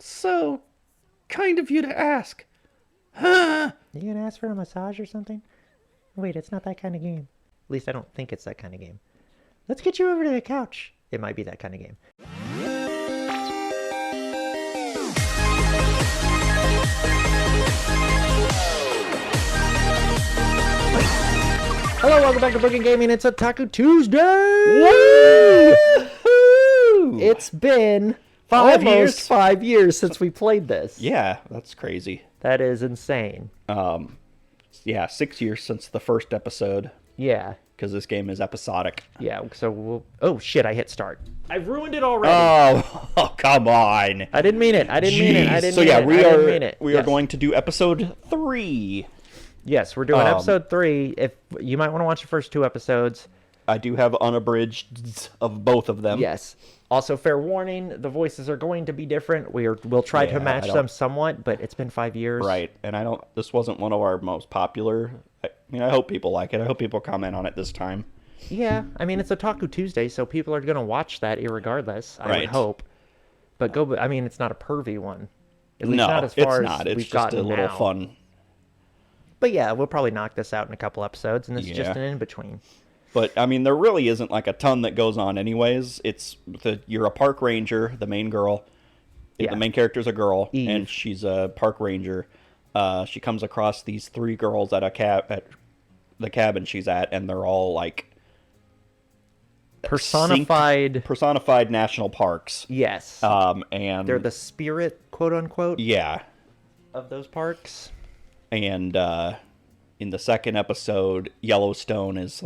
So kind of you to ask. Huh? You gonna ask for a massage or something? Wait, it's not that kind of game. At least I don't think it's that kind of game. Let's get you over to the couch. It might be that kind of game. Hello, welcome back to Bookend Gaming. It's Otaku Tuesday! Woo! It's been almost 5 years since we played this. Yeah, that's crazy. That is insane. Yeah, 6 years since the first episode. Yeah. Because this game is episodic. Yeah, so we'll... Oh, shit, I hit start. I've ruined it already. Oh, come on. I didn't mean it. I didn't mean it. We are going to do episode 3. Yes, we're doing episode 3. If you might want to watch the first 2 episodes. I do have unabridged of both of them. Yes. Also, fair warning, the voices are going to be different. We'll try to match them somewhat, but it's been 5 years. Right, and this wasn't one of our most popular. I hope people like it. I hope people comment on it this time. Yeah, I mean, it's Otaku Tuesday, so people are going to watch that irregardless, I would hope. But it's not a pervy one. At least not as far as it's we've just gotten a little now. fun. But yeah, we'll probably knock this out in a couple episodes, and this is just an in-between. But, there really isn't, a ton that goes on anyways. You're a park ranger, the main girl. Yeah. The main character's a girl, Eve. And she's a park ranger. She comes across these 3 girls at the cabin she's at, and they're all, personified national parks. Yes. And they're the spirit, quote-unquote. Yeah. Of those parks. And, in the second episode, Yellowstone is,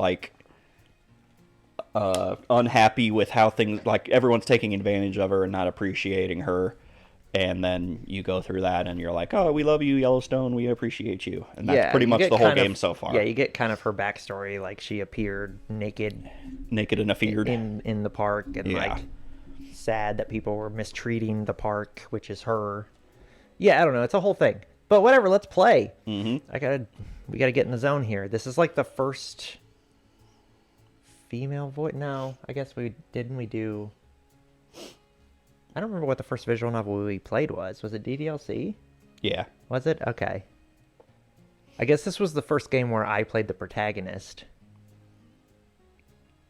unhappy with how things, everyone's taking advantage of her and not appreciating her. And then you go through that and you're like, oh, we love you, Yellowstone, we appreciate you. And that's pretty much the whole game so far. Yeah, you get kind of her backstory, she appeared naked and afeared in the park, and sad that people were mistreating the park, which is her. Yeah, I don't know, it's a whole thing. But whatever, let's play. Mm-hmm. We gotta get in the zone here. This is the first female voice. No, I guess we do. I don't remember what the first visual novel we played was. Was it DDLC? Yeah. Was it? Okay. I guess this was the first game where I played the protagonist.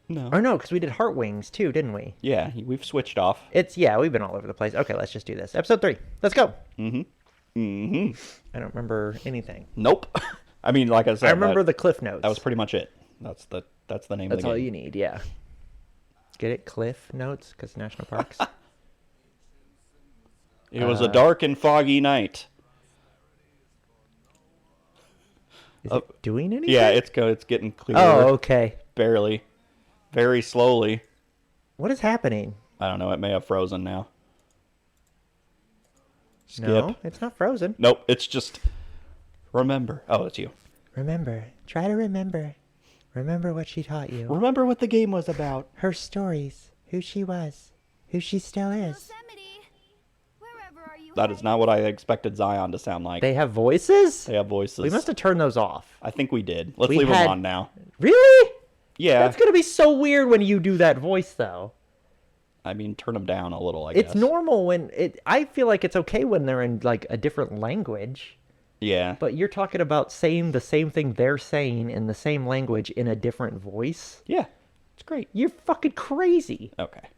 No. Or no, because we did Heart Wings too, didn't we? Yeah, we've switched off. We've been all over the place. Okay, let's just do this. Episode 3. Let's go. Mm-hmm. Mm-hmm. I don't remember anything. Nope. Like I said, I remember the cliff notes. That was pretty much it. That's the name of the game. That's all you need, yeah. Get it? Cliff notes? Because national parks. It was a dark and foggy night. Is it doing anything? Yeah, it's getting clearer. Oh, okay. Barely. Very slowly. What is happening? I don't know. It may have frozen now. Skip. No, it's not frozen. Nope, it's just... Remember. Oh, it's you. Remember. Try to remember. Remember what she taught you. Remember what the game was about. Her stories. Who she was. Who she still is. That is not what I expected Zion to sound like. They have voices? They have voices. We must have turned those off. I think we did. Let's leave them on now. Really? Yeah. That's going to be so weird when you do that voice, though. Turn them down a little, I guess. It's normal when... I feel like it's okay when they're in, a different language. Yeah. But you're talking about saying the same thing they're saying in the same language in a different voice? Yeah. It's great. You're fucking crazy. Okay.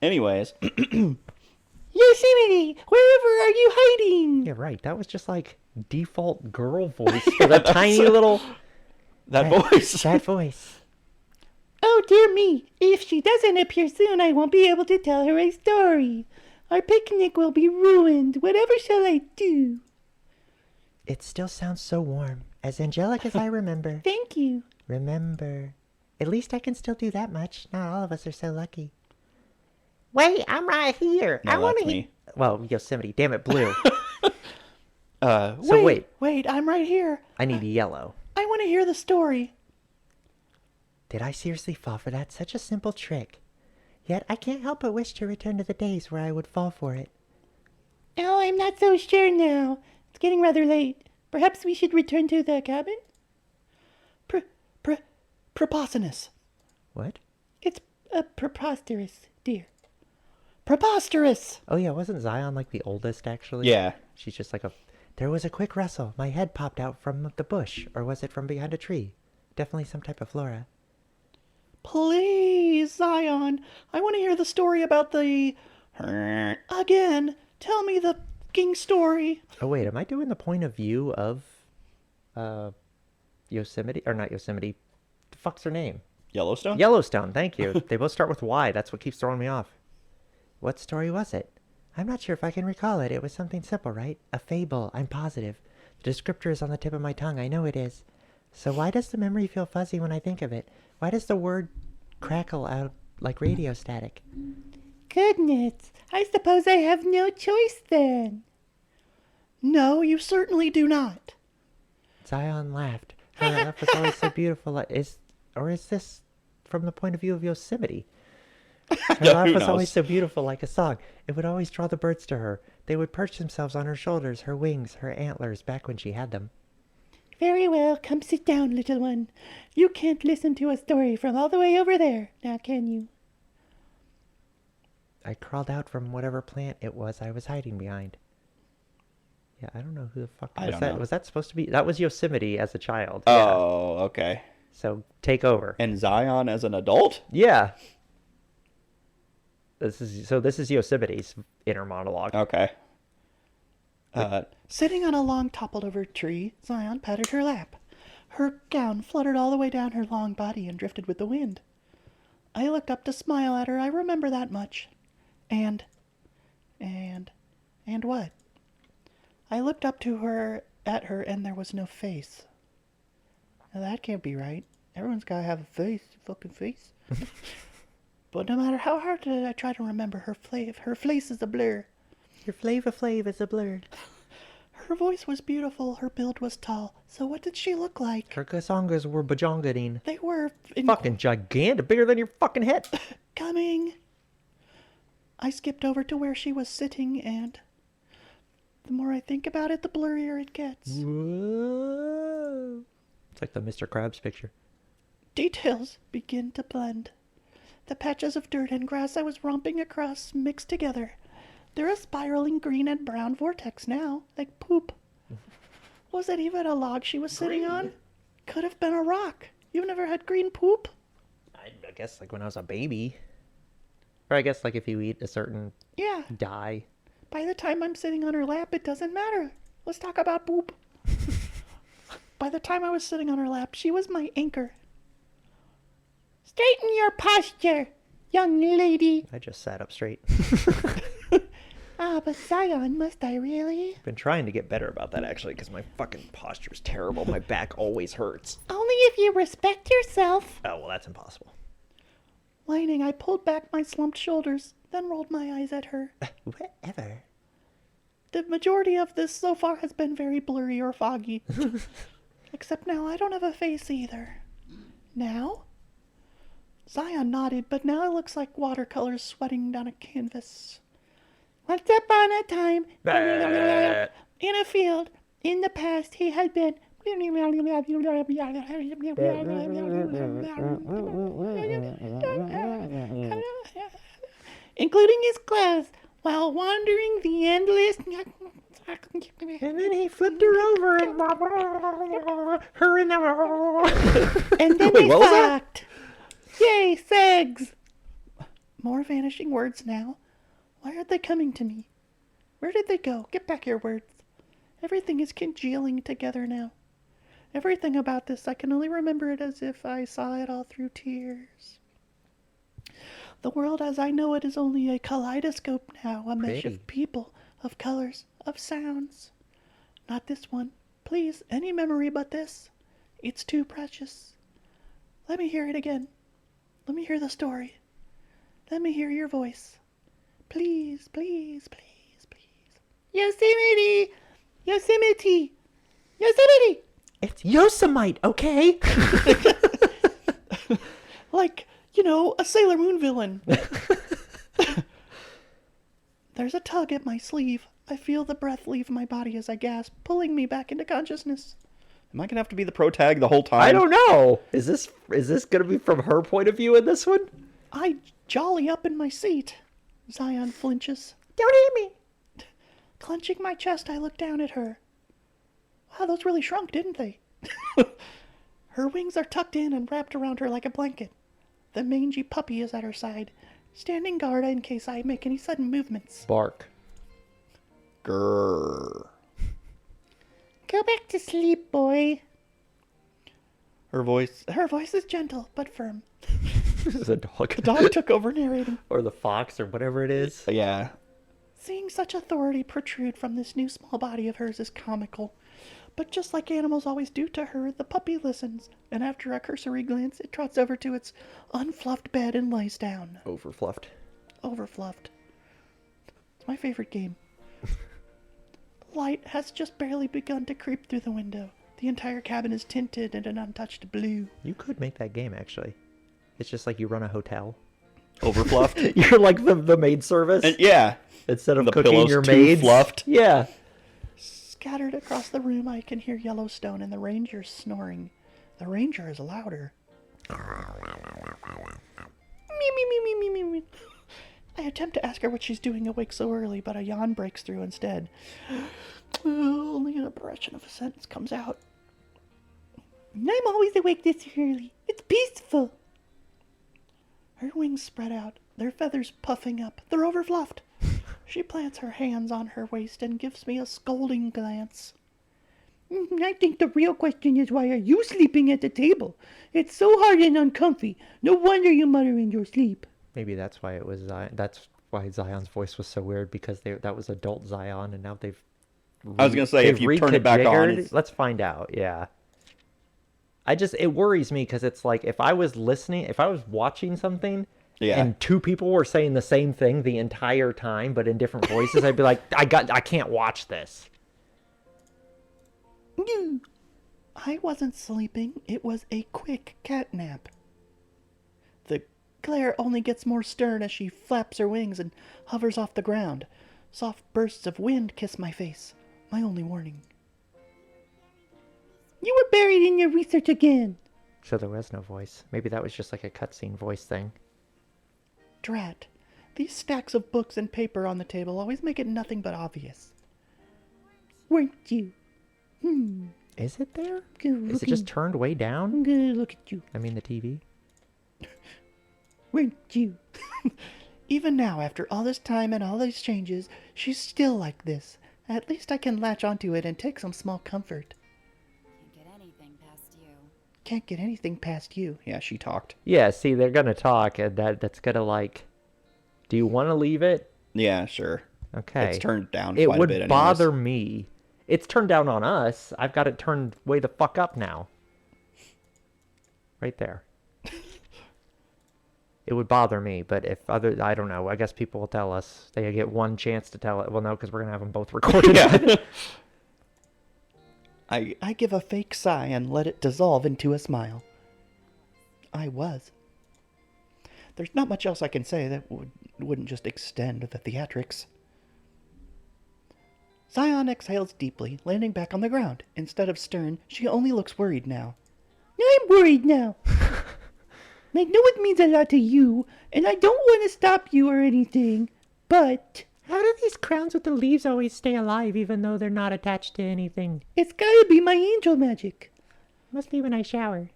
Anyways. Yosemite, wherever are you hiding? Yeah, right. That was just default girl voice for that tiny little... That voice. That voice. Oh, dear me. If she doesn't appear soon, I won't be able to tell her a story. Our picnic will be ruined. Whatever shall I do? It still sounds so warm. As angelic as I remember. Thank you. Remember. At least I can still do that much. Not all of us are so lucky. Wait, I'm right here. No, I want that's to... me. Well, Yosemite. Damn it, blue. Wait, I'm right here. I need yellow. I want to hear the story. Did I seriously fall for that? Such a simple trick. Yet I can't help but wish to return to the days where I would fall for it. Oh, I'm not so sure now. It's getting rather late. Perhaps we should return to the cabin? Preposterous. What? It's preposterous, dear. Preposterous! Oh yeah, wasn't Zion like the oldest actually? Yeah. She's just like a... There was a quick rustle. My head popped out from the bush. Or was it from behind a tree? Definitely some type of flora. Please, Zion. I want to hear the story about the... Again, tell me the fucking story. Oh wait, am I doing the point of view of... Yosemite? Or not Yosemite. The fuck's her name? Yellowstone? Yellowstone, thank you. They both start with Y. That's what keeps throwing me off. What story was it? I'm not sure if I can recall it. It was something simple, right? A fable, I'm positive. The descriptor is on the tip of my tongue. I know it is. So why does the memory feel fuzzy when I think of it? Why does the word crackle out like radio static? Goodness, I suppose I have no choice then. No, you certainly do not. Zion laughed. Her laugh was always so beautiful. Is this from the point of view of Yosemite? Her laugh was always so beautiful, like a song. It would always draw the birds to her. They would perch themselves on her shoulders, her wings, her antlers, back when she had them. Very well, come sit down, little one. You can't listen to a story from all the way over there, now can you? I crawled out from whatever plant it was I was hiding behind. Yeah, I don't know who the fuck was that. Was that supposed to be? That was Yosemite as a child. Oh, okay. So take over. And Zion as an adult? Yeah. This is Yosemite's inner monologue. Okay. Sitting on a long toppled-over tree, Zion patted her lap. Her gown fluttered all the way down her long body and drifted with the wind. I looked up to smile at her, I remember that much. And what? I looked up at her, and there was no face. Now that can't be right. Everyone's gotta have a face, fucking face. But no matter how hard I try to remember, her face is a blur. Your Flava Flav is a blur. Her voice was beautiful, her build was tall. So what did she look like? Her kasongas were bajongadine. They were... fucking gigantic, bigger than your fucking head. Coming. I skipped over to where she was sitting, and... the more I think about it, the blurrier it gets. Whoa. It's like the Mr. Krabs picture. Details begin to blend. The patches of dirt and grass I was romping across mixed together. They're a spiraling green and brown vortex now, like poop. Was it even a log she was sitting on? Could have been a rock. You've never had green poop? I guess like when I was a baby. Or I guess like if you eat a certain dye. By the time I'm sitting on her lap, it doesn't matter. Let's talk about poop. By the time I was sitting on her lap, she was my anchor. Straighten your posture, young lady. I just sat up straight. Ah, but Zion, must I really? Been trying to get better about that actually, because my fucking posture's terrible. My back always hurts. Only if you respect yourself. Oh, well, that's impossible. Whining, I pulled back my slumped shoulders, then rolled my eyes at her. Whatever. The majority of this so far has been very blurry or foggy. Except now I don't have a face either. Now? Zion nodded, but now it looks like watercolors sweating down a canvas. Once upon a time, in a field, in the past, he had been... including his clothes, while wandering the endless... And then he flipped her over and... her in the... and then they fucked. Yay, segs! More vanishing words now. Why aren't they coming to me? Where did they go? Get back your words. Everything is congealing together now. Everything about this, I can only remember it as if I saw it all through tears. The world as I know it is only a kaleidoscope now, a mesh of people, of colors, of sounds. Not this one. Please, any memory but this. It's too precious. Let me hear it again. Let me hear the story. Let me hear your voice. Please, please, please, please. Yosemite! Yosemite! Yosemite! It's Yosemite, okay? Like, you know, a Sailor Moon villain. There's a tug at my sleeve. I feel the breath leave my body as I gasp, pulling me back into consciousness. Am I going to have to be the pro tag the whole time? I don't know. Is this going to be from her point of view in this one? I jolly up in my seat. Zion flinches. Don't eat me! Clenching my chest, I look down at her. Wow, those really shrunk, didn't they? Her wings are tucked in and wrapped around her like a blanket. The mangy puppy is at her side, standing guard in case I make any sudden movements. Bark. Grrr. Go back to sleep, boy. Her voice is gentle, but firm. This is a dog. The dog took over narrating. Or the fox, or whatever it is. Yeah. Seeing such authority protrude from this new small body of hers is comical. But just like animals always do to her, the puppy listens, and after a cursory glance, it trots over to its unfluffed bed and lays down. Overfluffed. Overfluffed. It's my favorite game. Light has just barely begun to creep through the window. The entire cabin is tinted in an untouched blue. You could make that game, actually. It's just like you run a hotel. Overfluffed. You're like the maid service. And yeah. Instead of the cooking pillow's your too maids. fluffed. Yeah. Scattered across the room, I can hear Yellowstone and the ranger snoring. The ranger is louder. Me, me, me, me, me, me, me. I attempt to ask her what she's doing awake so early, but a yawn breaks through instead. Only an impression of a sentence comes out. I'm always awake this early. It's peaceful. Her wings spread out, their feathers puffing up. They're overfluffed. She plants her hands on her waist and gives me a scolding glance. I think the real question is, why are you sleeping at the table? It's so hard and uncomfy. No wonder you mutter in your sleep. Maybe that's why it was Zion. That's why Zion's voice was so weird, because that was adult Zion, and now they've... I was going to say, if you turn it back on... It's... Let's find out, yeah. It worries me, because it's like, if I was watching something... Yeah. And two people were saying the same thing the entire time, but in different voices, I'd be like, I can't watch this. I wasn't sleeping. It was a quick cat nap. The glare only gets more stern as she flaps her wings and hovers off the ground. Soft bursts of wind kiss my face. My only warning. You were buried in your research again. So there was no voice. Maybe that was just like a cutscene voice thing. Drat. These stacks of books and paper on the table always make it nothing but obvious. Weren't you? Is it there? Is it just turned way down? Look at you. I mean the TV. Weren't you? Even now, after all this time and all these changes, she's still like this. At least I can latch onto it and take some small comfort. Can't get anything past you. Can't get anything past you. Yeah, she talked. Yeah, see, they're gonna talk, and that's gonna, like... Do you want to leave it? Yeah, sure. Okay. It's turned down quite a bit anyways. It would bother me. It's turned down on us. I've got it turned way the fuck up now. Right there. It would bother me, but I don't know. I guess people will tell us. They get one chance to tell it. Well, no, because we're going to have them both recorded. Yeah. I give a fake sigh and let it dissolve into a smile. I was. There's not much else I can say that wouldn't just extend the theatrics. Zion exhales deeply, landing back on the ground. Instead of stern, she only looks worried now. I'm worried now. I know it means a lot to you, and I don't want to stop you or anything, but... How do these crowns with the leaves always stay alive even though they're not attached to anything? It's gotta be my angel magic. Must be when I shower.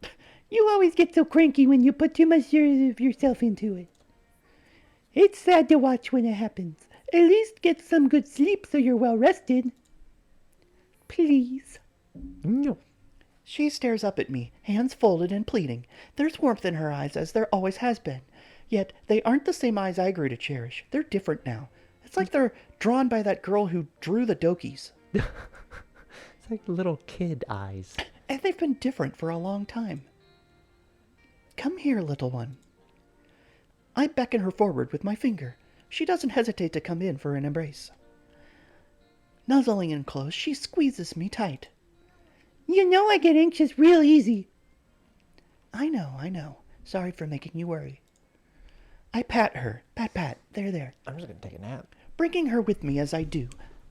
You always get so cranky when you put too much of yourself into it. It's sad to watch when it happens. At least get some good sleep so you're well rested. Please. No. She stares up at me, hands folded and pleading. There's warmth in her eyes, as there always has been. Yet they aren't the same eyes I grew to cherish. They're different now. It's like they're drawn by that girl who drew the Dokies. It's like little kid eyes. And they've been different for a long time. Come here, little one. I beckon her forward with my finger. She doesn't hesitate to come in for an embrace. Nuzzling in close, she squeezes me tight. You know I get anxious real easy. I know. Sorry for making you worry. I pat her. Pat. There. I'm just going to take a nap. Bringing her with me as I do,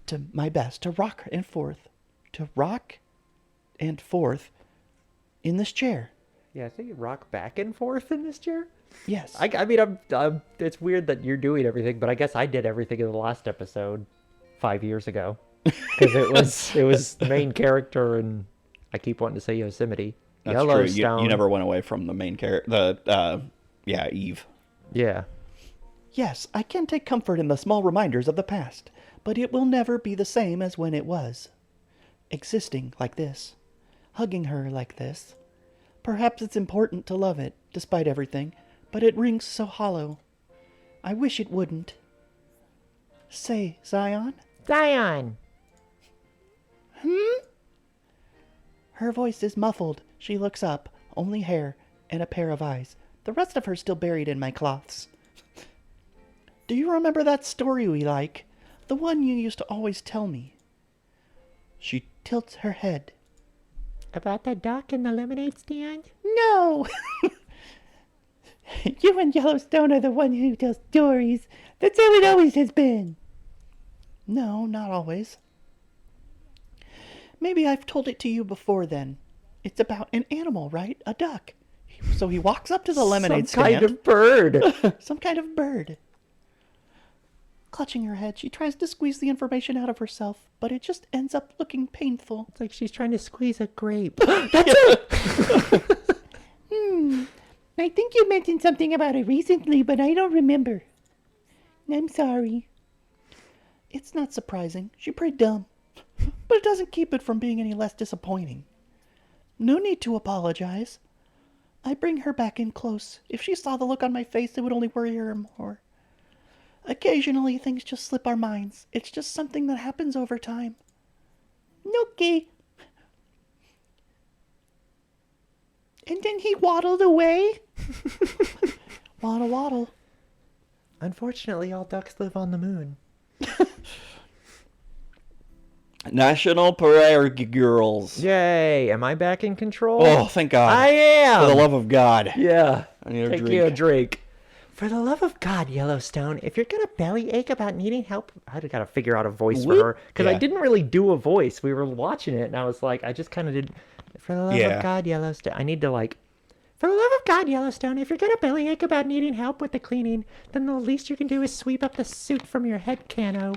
to my best, to rock and forth in this chair. Yeah, I think you rock back and forth in this chair. Yes. I mean, I'm, it's weird that you're doing everything, but I guess I did everything in the last episode 5 years ago. Because it was the main character, and I keep wanting to say Yosemite. That's Yellowstone. true. You never went away from the main character. Eve. Yeah. Yes, I can take comfort in the small reminders of the past, but it will never be the same as when it was. Existing like this. Hugging her like this. Perhaps it's important to love it, despite everything, but it rings so hollow. I wish it wouldn't. Say, Zion? Zion! Her voice is muffled. She looks up, only hair, and a pair of eyes. The rest of her still buried in my cloths. Do you remember that story we like? The one you used to always tell me. She tilts her head. About the duck and the lemonade stand? No! You and Yellowstone are the one who tells stories. That's how it always has been. No, not always. Maybe I've told it to you before then. It's about an animal, right? A duck. So he walks up to the lemonade stand. Some kind of bird. Some kind of bird. Clutching her head, she tries to squeeze the information out of herself, but it just ends up looking painful. It's like she's trying to squeeze a grape. That's it! I think you mentioned something about it recently, but I don't remember. I'm sorry. It's not surprising. She's pretty dumb. But it doesn't keep it from being any less disappointing. No need to apologize. I bring her back in close. If she saw the look on my face, it would only worry her more. Occasionally, things just slip our minds. It's just something that happens over time. Okay. And then he waddled away. Waddle, waddle. Unfortunately, all ducks live on the moon. National Prairie Girls. Yay! Am I back in control? Oh, thank God. I am! For the love of God. Yeah. I need a Take drink. you a drink. For the love of God, Yellowstone, if you're gonna bellyache about needing help, I gotta figure out a voice for her. Because I didn't really do a voice. We were watching it, and I was like, I just kind of did. For the love of God, Yellowstone. I need to for the love of God, Yellowstone, if you're gonna bellyache about needing help with the cleaning, then the least you can do is sweep up the soot from your head cano.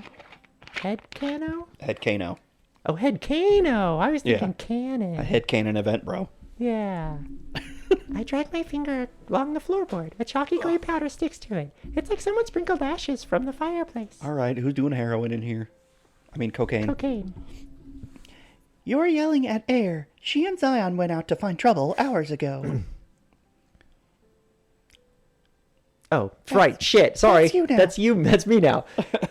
Head cano? Head Kano. Oh, head cano. I was thinking cannon. A head cannon event, bro. Yeah. I drag my finger along the floorboard. A chalky gray powder sticks to it. It's like someone sprinkled ashes from the fireplace. All right, who's doing heroin in here? I mean, cocaine. Cocaine. You're yelling at air. She and Zion went out to find trouble hours ago. Oh, right. Shit. Sorry. That's you now. That's you. That's me now.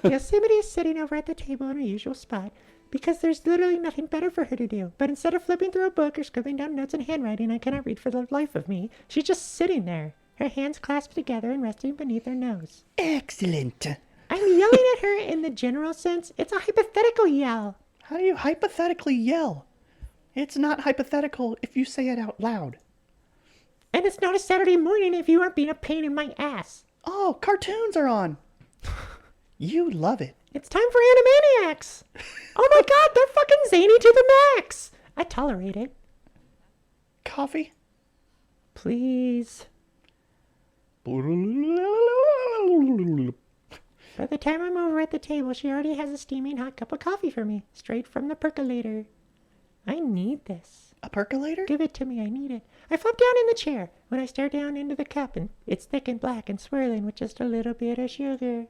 Yosemite is sitting over at the table in her usual spot because there's literally nothing better for her to do. But instead of flipping through a book or scribbling down notes in handwriting I cannot read for the life of me, she's just sitting there, her hands clasped together and resting beneath her nose. Excellent. I'm yelling at her in the general sense. It's a hypothetical yell. How do you hypothetically yell? It's not hypothetical if you say it out loud. And it's not a Saturday morning if you aren't being a pain in my ass. Oh, cartoons are on. You love it. It's time for Animaniacs. Oh my God, they're fucking zany to the max. I tolerate it. Coffee? Please. By the time I'm over at the table, she already has a steaming hot cup of coffee for me, straight from the percolator. I need this. A percolator? Give it to me, I need it. I flop down in the chair when I stare down into the cup, and it's thick and black and swirling with just a little bit of sugar.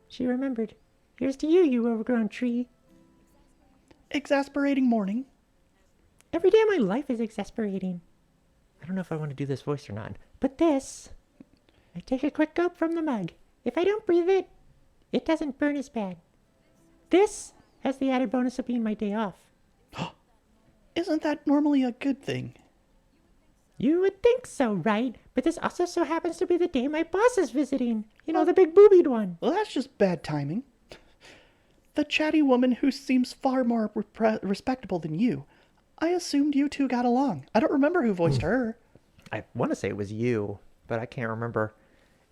She remembered. Here's to you, you overgrown tree. Exasperating morning. Every day of my life is exasperating. I don't know if I want to do this voice or not, but this. I take a quick gulp from the mug. If I don't breathe it, it doesn't burn as bad. This has the added bonus of being my day off. Isn't that normally a good thing? You would think so, right? But this also so happens to be the day my boss is visiting. You know, the big boobied one. Well, that's just bad timing. The chatty woman who seems far more respectable than you. I assumed you two got along. I don't remember who voiced her. I want to say it was you, but I can't remember.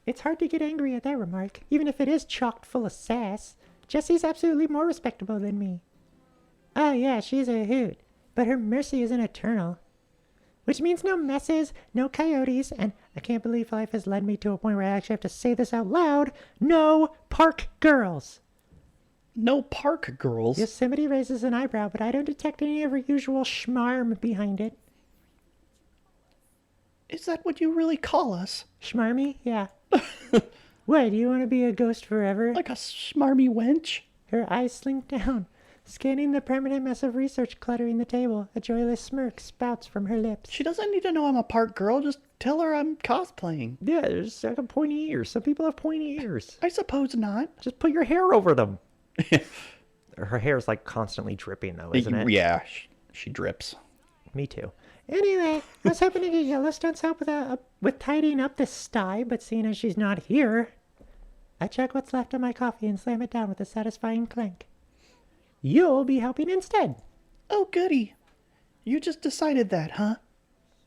It's hard to get angry at that remark, even if it is chocked full of sass. Jessie's absolutely more respectable than me. Oh yeah, she's a hoot, but her mercy isn't eternal. Which means no messes, no coyotes, and I can't believe life has led me to a point where I actually have to say this out loud. No park girls. No park girls? Yosemite raises an eyebrow, but I don't detect any of her usual schmarm behind it. Is that what you really call us? Schmarmy? Yeah. What, do you want to be a ghost forever? Like a smarmy wench? Her eyes slink down, scanning the permanent mess of research cluttering the table. A joyless smirk spouts from her lips. She doesn't need to know I'm a park girl. Just tell her I'm cosplaying. Yeah, there's like a pointy ears. Some people have pointy ears. I suppose not. Just put your hair over them. Her hair's like constantly dripping though, isn't it? Yeah, she drips. Me too. Anyway, I was hoping to get Yellowstone's help with tidying up this sty, but seeing as she's not here, I chug what's left of my coffee and slam it down with a satisfying clank. You'll be helping instead. Oh, goody. You just decided that, huh?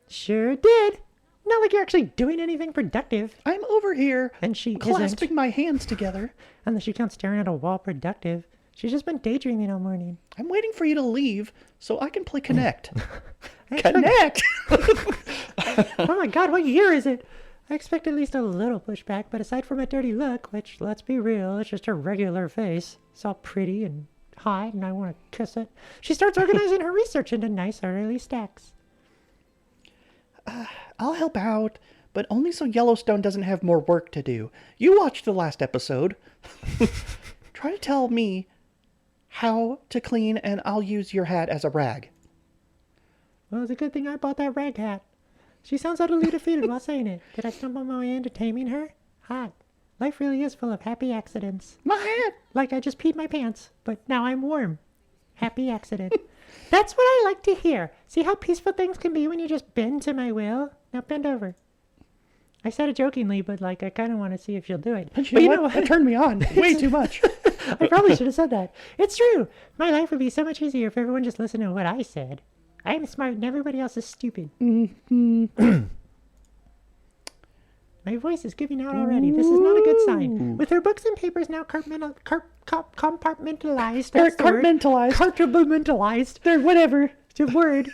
Sure did. Not like you're actually doing anything productive. I'm over here And she clasping isn't. my hands together. Unless you count staring at a wall productive. She's just been daydreaming all morning. I'm waiting for you to leave so I can play Connect. Connect! Oh my god, what year is it? I expect at least a little pushback, but aside from a dirty look, which, let's be real, it's just her regular face. It's all pretty and hot, and I want to kiss it. She starts organizing her research into nice, orderly stacks. I'll help out, but only so Yellowstone doesn't have more work to do. You watched the last episode. Try to tell me how to clean, and I'll use your hat as a rag. Well, it's a good thing I bought that rag hat. She sounds utterly defeated while saying it. Did I stumble my way into taming her? Hot. Life really is full of happy accidents. My hat! Like I just peed my pants, but now I'm warm. Happy accident. That's what I like to hear. See how peaceful things can be when you just bend to my will? Now bend over. I said it jokingly, but like I kind of want to see if she'll do it. But you know what? That turned me on way too much. I probably should have said that. It's true. My life would be so much easier if everyone just listened to what I said. I'm smart and everybody else is stupid. My voice is giving out already. This is not a good sign. With her books and papers now compartmentalized. That's the word. Compartmentalized. They're whatever. It's a word.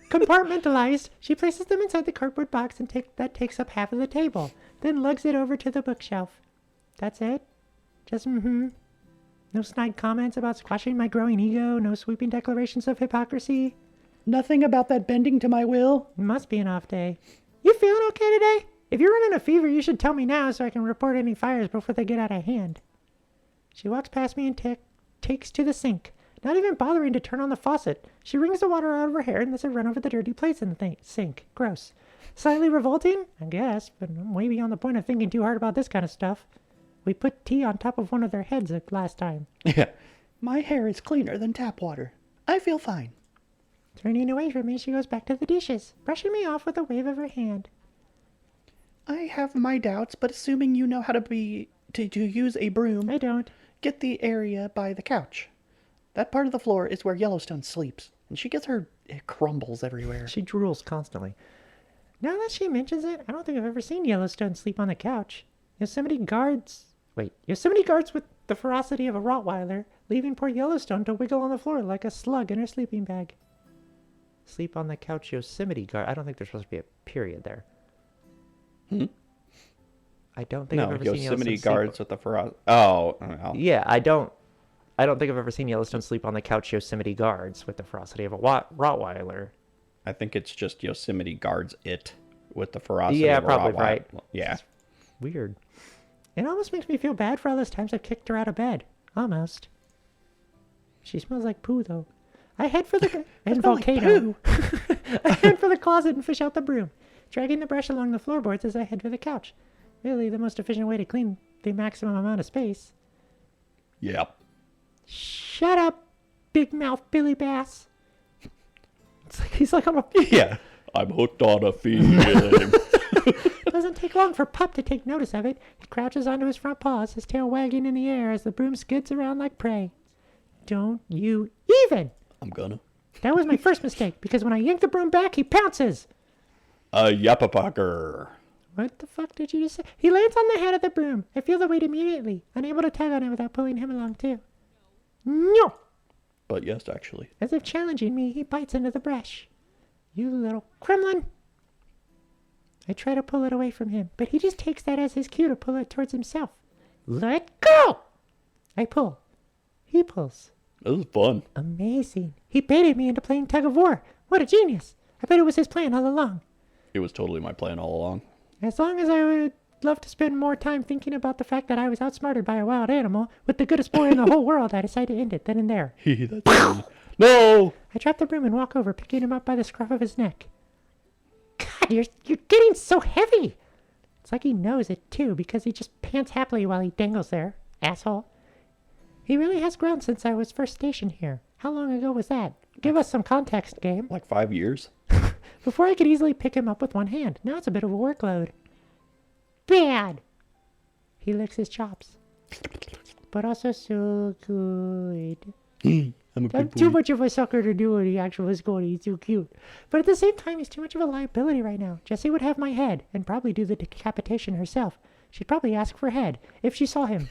Compartmentalized. She places them inside the cardboard box and that takes up half of the table. Then lugs it over to the bookshelf. That's it? Just No snide comments about squashing my growing ego. No sweeping declarations of hypocrisy. Nothing about that bending to my will. It must be an off day. You feeling okay today? If you're running a fever, you should tell me now so I can report any fires before they get out of hand. She walks past me and takes to the sink, not even bothering to turn on the faucet. She wrings the water out of her hair and lets it run over the dirty plates in the sink. Gross. Slightly revolting? I guess, but I'm way beyond the point of thinking too hard about this kind of stuff. We put tea on top of one of their heads last time. Yeah. My hair is cleaner than tap water. I feel fine. Turning away from me, she goes back to the dishes, brushing me off with a wave of her hand. I have my doubts, but assuming you know how to use a broom, I don't. get the area by the couch. That part of the floor is where Yellowstone sleeps, and it crumbles everywhere. She drools constantly. Now that she mentions it, I don't think I've ever seen Yellowstone sleep on the couch. Yosemite guards with the ferocity of a Rottweiler, leaving poor Yellowstone to wiggle on the floor like a slug in her sleeping bag. Sleep on the couch, Yosemite guard. I don't think there's supposed to be a period there. I don't think I've ever seen Yosemite Yellowstone guards sleep. with the ferocity. Oh, well. Yeah, I don't think I've ever seen Yellowstone sleep on the couch. Yosemite guards with the ferocity of a Rottweiler. I think it's just Yosemite guards it with the ferocity. Yeah, of a probably Rottweiler. right. Yeah. It's weird. It almost makes me feel bad for all those times I've kicked her out of bed. Almost. She smells like poo, though. I head for the volcano. I head for the closet and fish out the broom, dragging the brush along the floorboards as I head for the couch. Really, the most efficient way to clean the maximum amount of space. Yep. Shut up, big mouth Billy Bass. It's like he's like on a. Yeah. I'm hooked on a feeling. Doesn't take long for Pup to take notice of it. He crouches onto his front paws, his tail wagging in the air as the broom skids around like prey. Don't you even! I'm gonna. That was my first mistake, because when I yank the broom back, he pounces. A yappapacker. What the fuck did you just say? He lands on the head of the broom. I feel the weight immediately, unable to tug on it without pulling him along too. No! But yes, actually. As if challenging me, he bites into the brush. You little gremlin. I try to pull it away from him, but he just takes that as his cue to pull it towards himself. Let go! I pull. He pulls. This was fun. Amazing. He baited me into playing tug of war. What a genius. I bet it was his plan all along. It was totally my plan all along. As long as I would love to spend more time thinking about the fact that I was outsmarted by a wild animal with the goodest boy in the whole world, I decided to end it then and there. No! I drop the broom and walk over, picking him up by the scruff of his neck. God, you're getting so heavy. It's like he knows it, too, because he just pants happily while he dangles there. Asshole. He really has grown since I was first stationed here. How long ago was that? Give us some context, game. Like 5 years. Before I could easily pick him up with one hand. Now it's a bit of a workload. Bad. He licks his chops. But also so good. I'm too much of a sucker to do any actual score. He's too cute. But at the same time, he's too much of a liability right now. Jessie would have my head and probably do the decapitation herself. She'd probably ask for head if she saw him.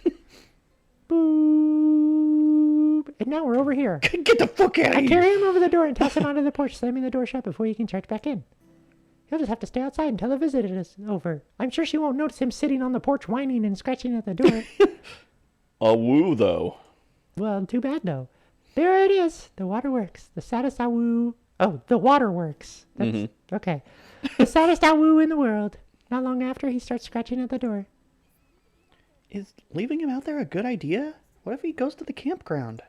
Boop. And now we're over here. Get the fuck out of here! I carry him over the door and toss him onto the porch, slamming the door shut before he can charge back in. He'll just have to stay outside until the visit is over. I'm sure she won't notice him sitting on the porch whining and scratching at the door. A woo, though. Well, too bad, though. There it is. The waterworks. The saddest awoo. Oh, the waterworks. That's okay. The saddest awoo in the world. Not long after, he starts scratching at the door. Is leaving him out there a good idea? What if he goes to the campground?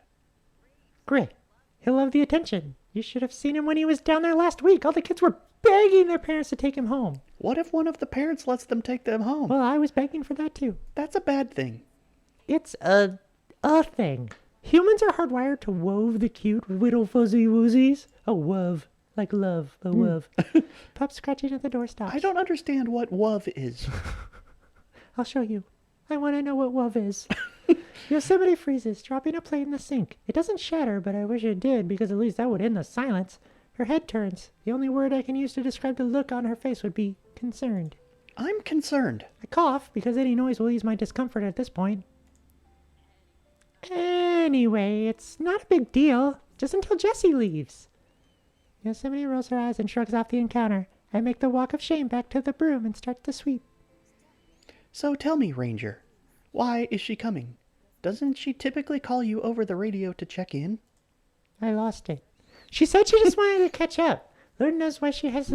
Great. He'll love the attention. You should have seen him when he was down there last week. All the kids were begging their parents to take him home. What if one of the parents lets them take them home? Well, I was begging for that, too. That's a bad thing. It's a thing. Humans are hardwired to wove the cute little fuzzy woozies. A wove. Like love. A wove. Pup scratching at the door stops. I don't understand what wove is. I'll show you. I want to know what wove is. Yosemite freezes, dropping a plate in the sink. It doesn't shatter, but I wish it did, because at least that would end the silence. Her head turns. The only word I can use to describe the look on her face would be concerned. I'm concerned. I cough, because any noise will ease my discomfort at this point. Anyway, it's not a big deal. Just until Jessie leaves. Yosemite rolls her eyes and shrugs off the encounter. I make the walk of shame back to the broom and start to sweep. So tell me, Ranger, why is she coming? Doesn't she typically call you over the radio to check in? I lost it. She said she just wanted to catch up. Lord knows why she has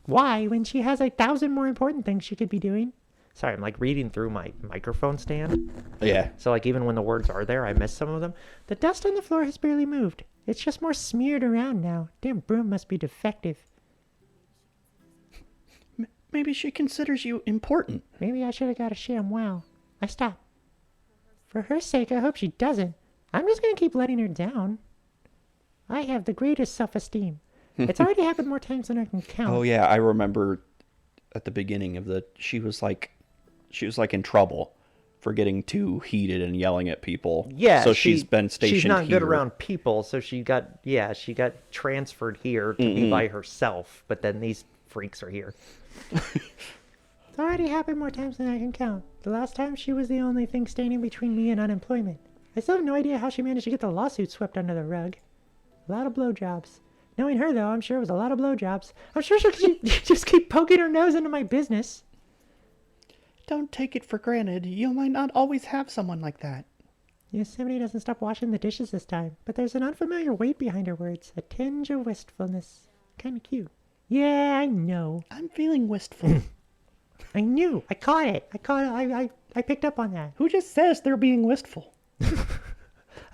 why when she has 1,000 more important things she could be doing. Sorry, I'm like reading through my microphone stand. Yeah. So like even when the words are there, I miss some of them. The dust on the floor has barely moved. It's just more smeared around now. Damn broom must be defective. Maybe she considers you important. Maybe I should have got a sham wow. I stop. For her sake, I hope she doesn't. I'm just going to keep letting her down. I have the greatest self-esteem. It's already happened more times than I can count. Oh, yeah. I remember at the beginning of she was like in trouble for getting too heated and yelling at people. Yeah. So she's been stationed She's not here. good around people, so she got transferred here to be by herself. But then these freaks are here. It's already happened more times than I can count. The last time she was the only thing standing between me and unemployment. I still have no idea how she managed to get the lawsuit swept under the rug. A lot of blowjobs. Knowing her, though, I'm sure it was a lot of blowjobs. I'm sure she just keep poking her nose into my business. Don't take it for granted. You might not always have someone like that. Yosemite doesn't stop washing the dishes this time, but there's an unfamiliar weight behind her words, a tinge of wistfulness. Kind of cute. Yeah, I know. I'm feeling wistful. I knew. I caught it. I picked up on that. Who just says they're being wistful?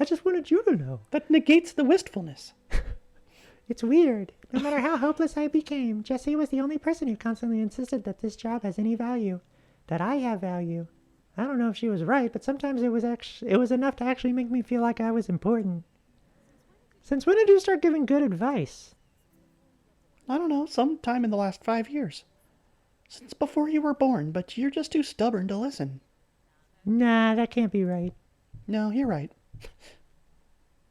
I just wanted you to know. That negates the wistfulness. It's weird. No matter how hopeless I became, Jessie was the only person who constantly insisted that this job has any value. That I have value. I don't know if she was right, but sometimes it was enough to actually make me feel like I was important. Since when did you start giving good advice? I don't know, sometime in the last 5 years. Since before you were born, but you're just too stubborn to listen. Nah, that can't be right. No, you're right.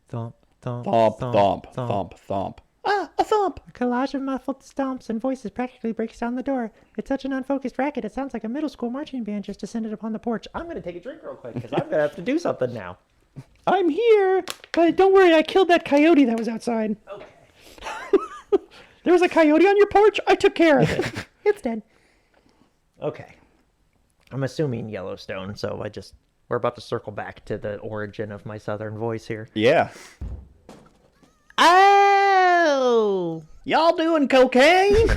Thump, thump, Thump, thump, thump, thump. thump, thump. Ah, a thump! A collage of muffled stomps and voices practically breaks down the door. It's such an unfocused racket, it sounds like a middle school marching band just descended upon the porch. I'm going to take a drink real quick, because I'm going to have to do something now. I'm here! But don't worry, I killed that coyote that was outside. Okay. There was a coyote on your porch. I took care of it. It's dead. Okay. I'm assuming Yellowstone, so we're about to circle back to the origin of my southern voice here. Yeah. Oh! Y'all doing cocaine?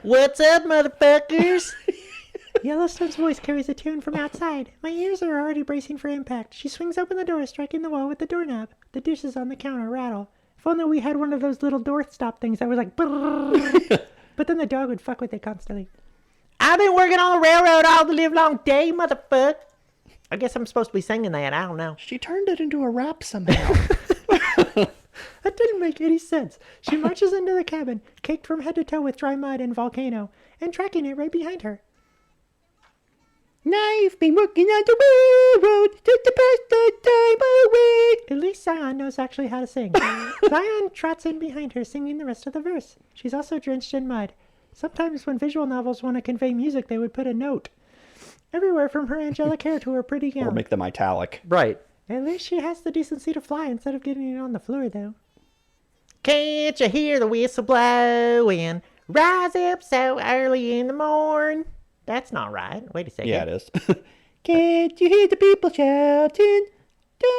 What's up, motherfuckers? Yellowstone's voice carries a tune from outside. My ears are already bracing for impact. She swings open the door, striking the wall with the doorknob. The dishes on the counter rattle. If only we had one of those little door stop things that was like... But then the dog would fuck with it constantly. I've been working on the railroad all the live long day, motherfucker. I guess I'm supposed to be singing that. I don't know. She turned it into a rap somehow. That didn't make any sense. She marches into the cabin, caked from head to toe with dry mud and volcano, and tracking it right behind her. I've been working on the railroad just to pass the time away. At least Zion knows actually how to sing. Zion trots in behind her, singing the rest of the verse. She's also drenched in mud. Sometimes when visual novels want to convey music, they would put a note. Everywhere from her angelic hair to her pretty gown. Or make them italic. Right. At least she has the decency to fly instead of getting it on the floor, though. Can't you hear the whistle blowing? Rise up so early in the morn. That's not right. Wait a second. Yeah, it is. Can't you hear the people shouting?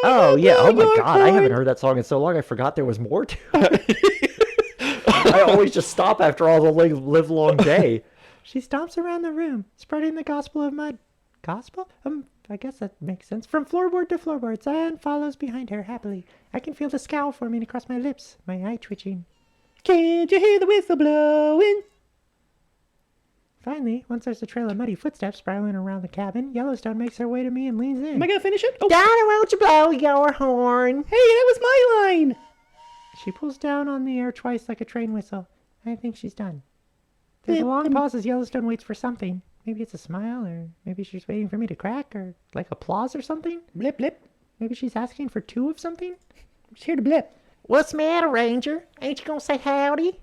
Oh, yeah. Oh, my God. I haven't heard that song in so long. I forgot there was more to it. I always just stop after all the live long day. She stomps around the room, spreading the gospel of mud. Gospel? I guess that makes sense. From floorboard to floorboard, Zion follows behind her happily. I can feel the scowl forming across my lips, my eye twitching. Can't you hear the whistle blowing? Finally, once there's a trail of muddy footsteps spiraling around the cabin, Yellowstone makes her way to me and leans in. Am I going to finish it? Oh. Donna, won't you blow your horn? Hey, that was my line. She pulls down on the air twice like a train whistle. I think she's done. There's a long pause as Yellowstone waits for something. Maybe it's a smile, or maybe she's waiting for me to crack, or like applause or something. Blip, blip. Maybe she's asking for two of something. I'm just here to blip. What's the matter, Ranger? Ain't you gonna say howdy?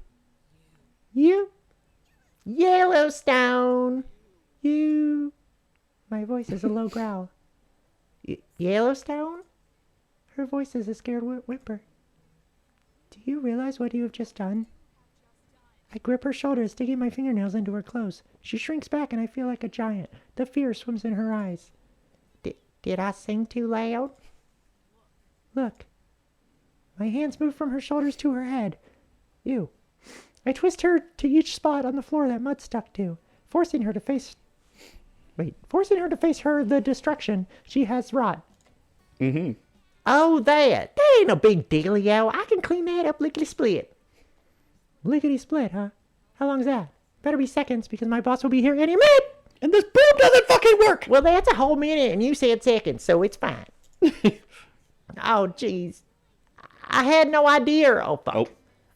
You? Yellowstone. You. My voice is a low growl. Yellowstone? Her voice is a scared whimper. Do you realize what you have just done? I grip her shoulders, digging my fingernails into her clothes. She shrinks back and I feel like a giant. The fear swims in her eyes. Did I sing too loud? Look. My hands move from her shoulders to her head. Ew. I twist her to each spot on the floor that mud stuck to, forcing her to face her the destruction she has wrought. Mm-hmm. Oh, that ain't no big dealio. I can clean that up lickety-split. Lickety-split, huh? How long's that? Better be seconds, because my boss will be here any minute! And this boob doesn't fucking work! Well, that's a whole minute, and you said seconds, so it's fine. Oh, jeez. I had no idea. Oh, fuck. Oh.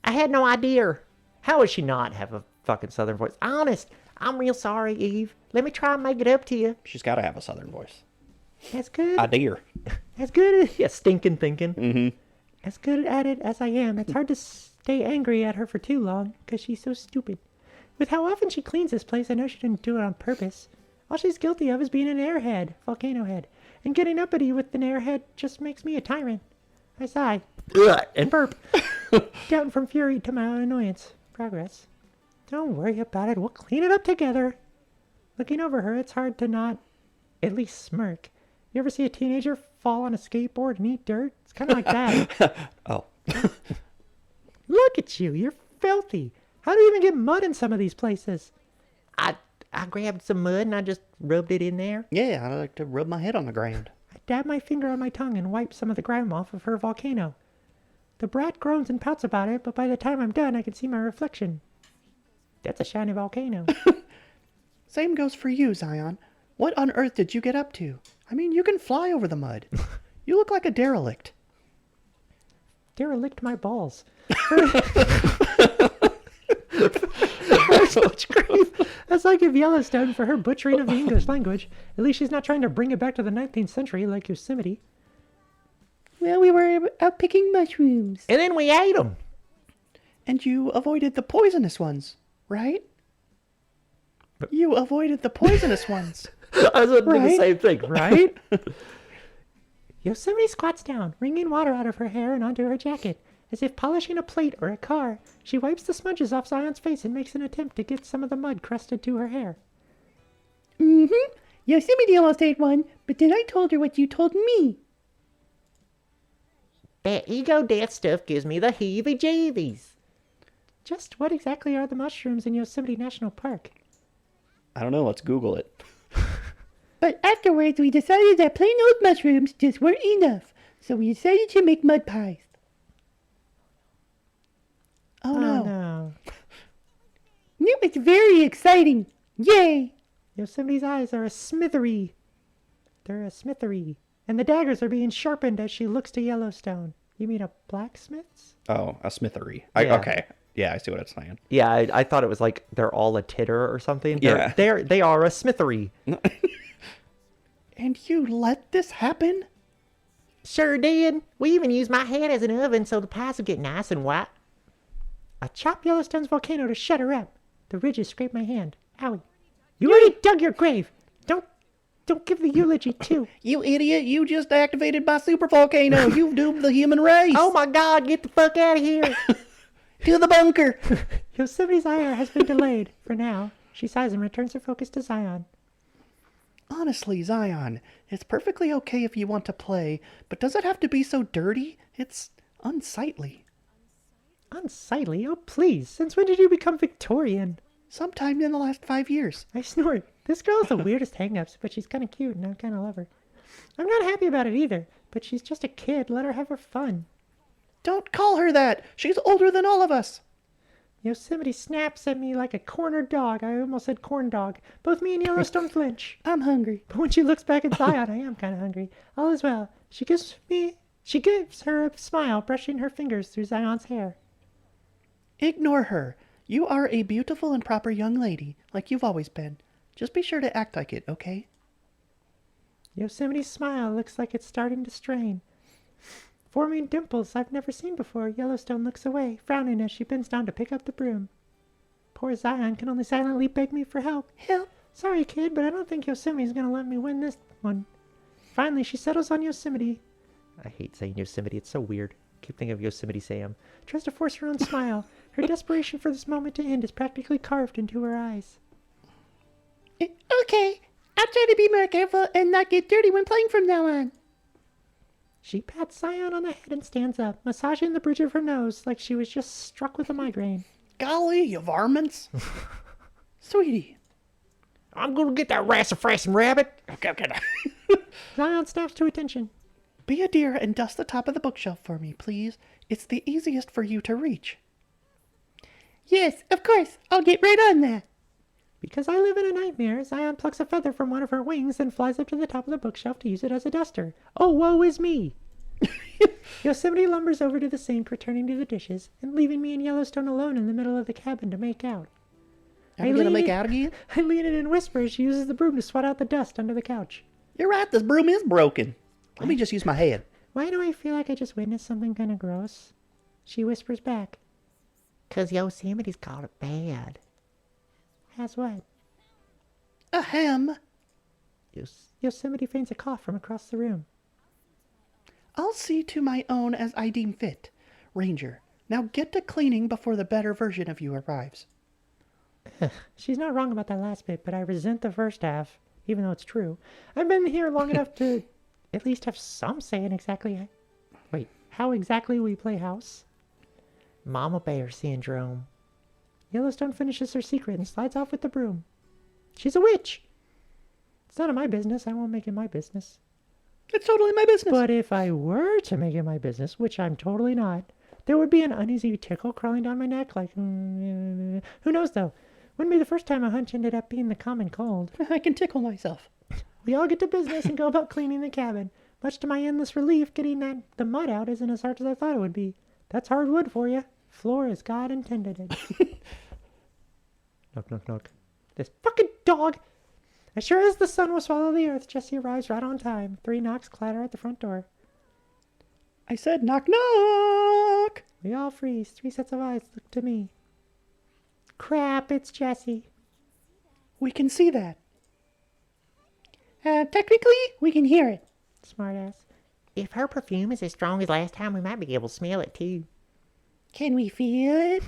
I had no idea. How would she not have a fucking southern voice? Honest, I'm real sorry, Eve. Let me try and make it up to you. She's got to have a southern voice. As good. I dare. As good as... Yeah, stinking thinking. Mm-hmm. As good at it as I am, it's hard to stay angry at her for too long, because she's so stupid. With how often she cleans this place, I know she didn't do it on purpose. All she's guilty of is being an airhead, volcano head. And getting uppity with an airhead just makes me a tyrant. I sigh. And burp. Down from fury to my own annoyance. Progress. Don't worry about it. We'll clean it up together. Looking over her, it's hard to not at least smirk. You ever see a teenager fall on a skateboard and eat dirt? It's kind of like that. Oh. Look at you. You're filthy. How do you even get mud in some of these places? I grabbed some mud and I just rubbed it in there. Yeah, I like to rub my head on the ground. I dab my finger on my tongue and wipe some of the grime off of her volcano. The brat groans and pouts about it, but by the time I'm done, I can see my reflection. That's a shiny volcano. Same goes for you, Zion. What on earth did you get up to? I mean, you can fly over the mud. You look like a derelict. Derelict my balls. So much grief as I give Yellowstone for her butchering of the English language. At least she's not trying to bring it back to the 19th century like Yosemite. Well, we were out picking mushrooms. And then we ate them. And you avoided the poisonous ones, right? You avoided the poisonous ones. I was thinking Right? the same thing, right? Yosemite squats down, wringing water out of her hair and onto her jacket. As if polishing a plate or a car, she wipes the smudges off Zion's face and makes an attempt to get some of the mud crusted to her hair. Mm-hmm. Yosemite almost ate one, but then I told her what you told me. That ego death stuff gives me the heebie-jeebies. Just what exactly are the mushrooms in Yosemite National Park? I don't know. Let's Google it. But afterwards, we decided that plain old mushrooms just weren't enough, so we decided to make mud pies. Oh no. No. It was very exciting. Yay! Yosemite's eyes are a smithery. They're a smithery. And the daggers are being sharpened as she looks to Yellowstone. You mean a blacksmith's? Oh, a smithery. Yeah. Okay. Yeah, I see what it's saying. Yeah, I thought it was like they're all a titter or something. Yeah. They are a smithery. And you let this happen? Sure did. We even used my head as an oven so the pies would get nice and white. I chopped Yellowstone's volcano to shut her up. The ridges scraped my hand. Owie. You already dug your grave. Don't give the eulogy too. You idiot, you just activated my super volcano. You've doomed the human race. Oh my God, get the fuck out of here. To the bunker. Yosemite's ire has been delayed. For now, she sighs and returns her focus to Zion. Honestly, Zion, it's perfectly okay if you want to play, but does it have to be so dirty? It's unsightly. Unsightly? Oh, please. Since when did you become Victorian? Sometime in the last 5 years. I snort. This girl has the weirdest hang-ups, but she's kind of cute and I kind of love her. I'm not happy about it either, but she's just a kid. Let her have her fun. Don't call her that. She's older than all of us. Yosemite snaps at me like a cornered dog. I almost said corn dog. Both me and Yellowstone flinch. I'm hungry. But when she looks back at Zion, I am kind of hungry. All is well. She gives her a smile, brushing her fingers through Zion's hair. Ignore her. You are a beautiful and proper young lady, like you've always been. Just be sure to act like it, okay? Yosemite's smile looks like it's starting to strain. Forming dimples I've never seen before, Yellowstone looks away, frowning as she bends down to pick up the broom. Poor Zion can only silently beg me for help. Help! Sorry, kid, but I don't think Yosemite's gonna let me win this one. Finally, she settles on Yosemite. I hate saying Yosemite, it's so weird. Keep thinking of Yosemite Sam. Tries to force her own smile. Her desperation for this moment to end is practically carved into her eyes. Okay, I'll try to be more careful and not get dirty when playing from now on. She pats Zion on the head and stands up, massaging the bridge of her nose like she was just struck with a migraine. Golly, you varmints. Sweetie. I'm gonna get that rassafrassin' rabbit. Okay. Zion snaps to attention. Be a dear and dust the top of the bookshelf for me, please. It's the easiest for you to reach. Yes, of course. I'll get right on that. Because I live in a nightmare, Zion plucks a feather from one of her wings and flies up to the top of the bookshelf to use it as a duster. Oh, woe is me! Yosemite lumbers over to the sink, returning to the dishes, and leaving me and Yellowstone alone in the middle of the cabin to make out. Are you gonna make out again? I lean in and whisper as she uses the broom to swat out the dust under the couch. You're right, this broom is broken. Let me just use my head. Why do I feel like I just witnessed something kind of gross? She whispers back. 'Cause Yosemite's called it bad. Has what? Ahem. Yosemite feigns a cough from across the room. I'll see to my own as I deem fit. Ranger, now get to cleaning before the better version of you arrives. She's not wrong about that last bit, but I resent the first half, even though it's true. I've been here long enough to at least have some say in how exactly we play house. Mama Bear Syndrome. Yellowstone finishes her secret and slides off with the broom. She's a witch! It's none of my business. I won't make it my business. It's totally my business. But if I were to make it my business, which I'm totally not, there would be an uneasy tickle crawling down my neck like... who knows, though? Wouldn't be the first time a hunch ended up being the common cold. I can tickle myself. We all get to business and go about cleaning the cabin. Much to my endless relief, getting the mud out isn't as hard as I thought it would be. That's hard wood for you. Floor as God intended it. Knock, knock, knock. This fucking dog! As sure as the sun will swallow the earth, Jesse arrives right on time. 3 knocks clatter at the front door. I said knock, knock! We all freeze. 3 sets of eyes look to me. Crap, it's Jesse. We can see that. Technically, we can hear it. Smartass. If her perfume is as strong as last time, we might be able to smell it too. Can we feel it?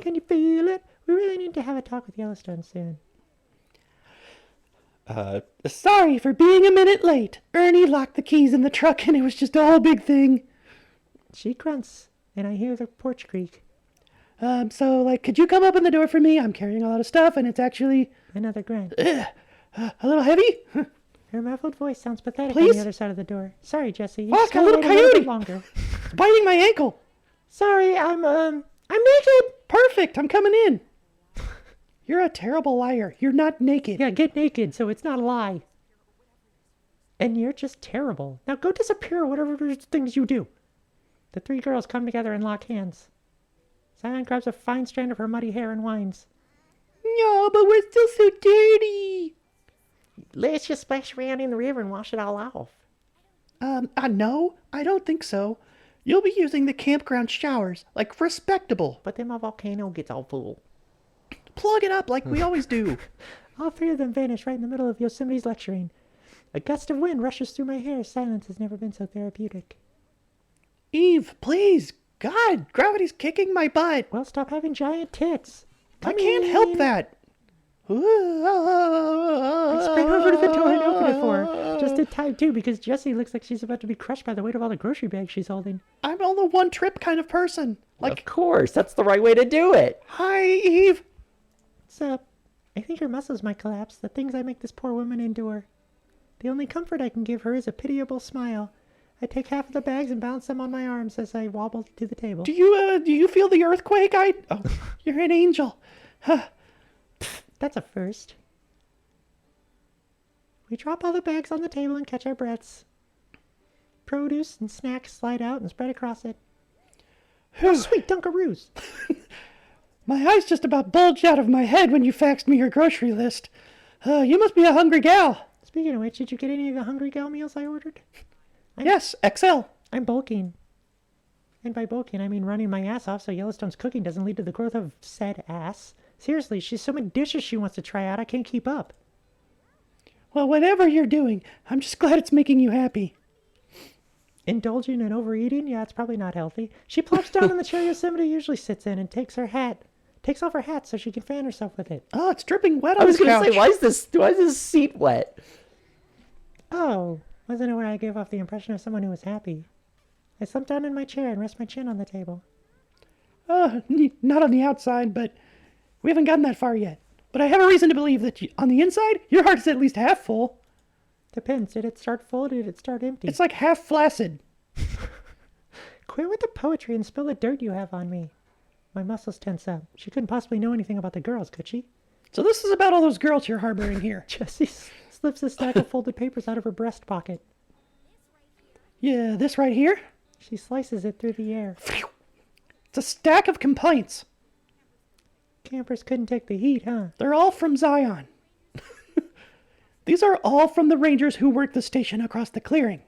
Can you feel it? We really need to have a talk with Yellowstone soon. Sorry for being a minute late. Ernie locked the keys in the truck and it was just a whole big thing. She grunts, and I hear the porch creak. So, could you come open the door for me? I'm carrying a lot of stuff and it's actually... Another grunt. A little heavy? Her muffled voice sounds pathetic on Please? the other side of the door. Sorry, Jesse. You Fuck, just a gotta little wait a little coyote! bit longer. It's biting my ankle. Sorry, I'm naked! Perfect, I'm coming in. You're a terrible liar. You're not naked. Yeah, get naked, so it's not a lie. And you're just terrible. Now go disappear, whatever things you do. The three girls come together and lock hands. Zion grabs a fine strand of her muddy hair and whines. No, but we're still so dirty. Let's just splash around in the river and wash it all off. No, I don't think so. You'll be using the campground showers, like respectable. But then my volcano gets all full. Plug it up like we always do. All three of them vanish right in the middle of Yosemite's lecturing. A gust of wind rushes through my hair. Silence has never been so therapeutic. Eve, please. God, gravity's kicking my butt. Well, stop having giant tits. I can't help that. I sprang over to the door and opened it for her. Just in time, too, because Jessie looks like she's about to be crushed by the weight of all the grocery bags she's holding. I'm on the one trip kind of person. Of course, that's the right way to do it. Hi, Eve. What's up? I think her muscles might collapse, the things I make this poor woman endure. The only comfort I can give her is a pitiable smile. I take half of the bags and balance them on my arms as I wobble to the table. Do you feel the earthquake? Oh, you're an angel. That's a first. We drop all the bags on the table and catch our breaths. Produce and snacks slide out and spread across it. Oh, sweet Dunkaroos! My eyes just about bulged out of my head when you faxed me your grocery list. You must be a hungry gal. Speaking of which, did you get any of the Hungry Gal meals I ordered? Yes, XL. I'm bulking. And by bulking, I mean running my ass off so Yellowstone's cooking doesn't lead to the growth of said ass. Seriously, she's so many dishes she wants to try out, I can't keep up. Well, whatever you're doing, I'm just glad it's making you happy. Indulging in overeating? Yeah, it's probably not healthy. She plops down in the chair Yosemite usually sits in and takes off her hat so she can fan herself with it. Oh, it's dripping wet on the couch. I was going to say, why is this seat wet? Oh, wasn't it where I gave off the impression of someone who was happy? I slump down in my chair and rest my chin on the table. Not on the outside, but we haven't gotten that far yet. But I have a reason to believe that on the inside, your heart is at least half full. Depends. Did it start full or did it start empty? It's like half flaccid. Quit with the poetry and spill the dirt you have on me. My muscles tense up. She couldn't possibly know anything about the girls, could she? So this is about all those girls you're harboring here. Jessie slips a stack of folded papers out of her breast pocket. Yeah, this right here? She slices it through the air. It's a stack of complaints. Campers couldn't take the heat, huh? They're all from Zion. These are all from the rangers who work the station across the clearing.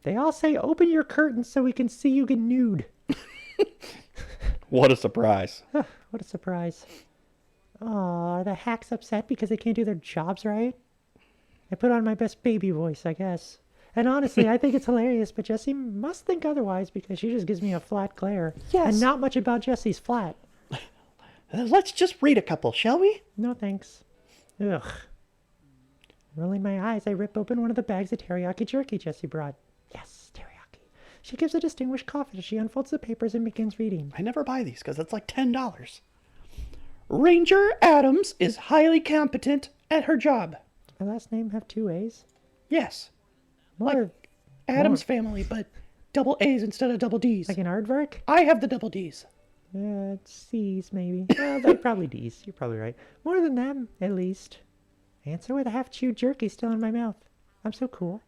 They all say, open your curtains so we can see you get nude. What a surprise. What a surprise. Aw, are the hacks upset because they can't do their jobs right? I put on my best baby voice, I guess. And honestly, I think it's hilarious, but Jessie must think otherwise because she just gives me a flat glare. Yes. And not much about Jessie's flat. Let's just read a couple, shall we? No thanks. Ugh. Rolling my eyes, I rip open one of the bags of teriyaki jerky Jessie brought. Yes, teriyaki. She gives a distinguished cough as she unfolds the papers and begins reading. I never buy these because it's like $10. Ranger Adams is highly competent at her job. Does my last name have 2 A's? Yes. More, Adams family, but double A's instead of double D's. like an aardvark? I have the double D's. It's C's, maybe. Well, they're probably D's. You're probably right. More than them, at least. Answer with a half-chewed jerky still in my mouth. I'm so cool.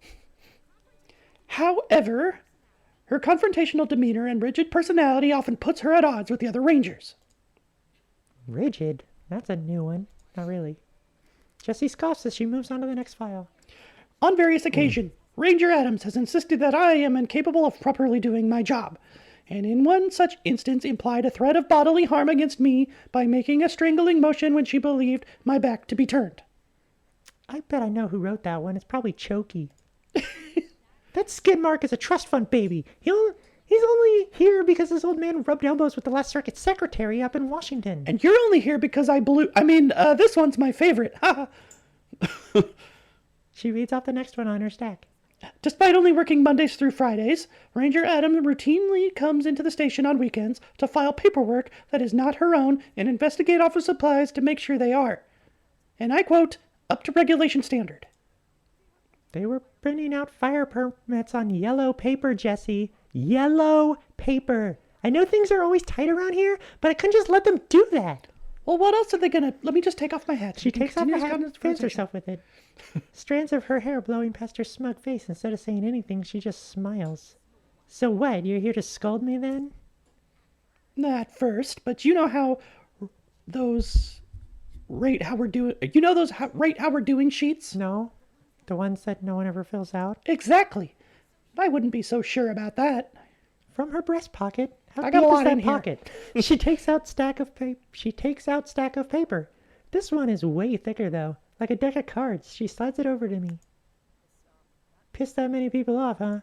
However, her confrontational demeanor and rigid personality often puts her at odds with the other rangers. Rigid? That's a new one. Not really. Jessie scoffs as she moves on to the next file. On various occasions, Ranger Adams has insisted that I am incapable of properly doing my job, and in one such instance implied a threat of bodily harm against me by making a strangling motion when she believed my back to be turned. I bet I know who wrote that one. It's probably Chokey. That skid mark is a trust fund baby. He'll He's only here because his old man rubbed elbows with the last circuit secretary up in Washington. And you're only here because this one's my favorite. Ha! She reads off the next one on her stack. Despite only working Mondays through Fridays, Ranger Adam routinely comes into the station on weekends to file paperwork that is not her own and investigate office supplies to make sure they are, and I quote, up to regulation standard. They were printing out fire permits on yellow paper, Jesse. Yellow paper. I know things are always tight around here, but I couldn't just let them do that. Well, what else are they gonna... Let me just take off my hat. She takes off her hat and fans herself with it. Strands of her hair blowing past her smug face. Instead of saying anything, she just smiles. So what? You're here to scold me then? Not first, but you know how those rate how we're doing... You know those rate how we're doing sheets? No. The ones that no one ever fills out? Exactly. I wouldn't be so sure about that. From her breast pocket. How I got a deep lot is that in here. pocket? She takes out stack of paper. This one is way thicker though. Like a deck of cards. She slides it over to me. Pissed that many people off, huh?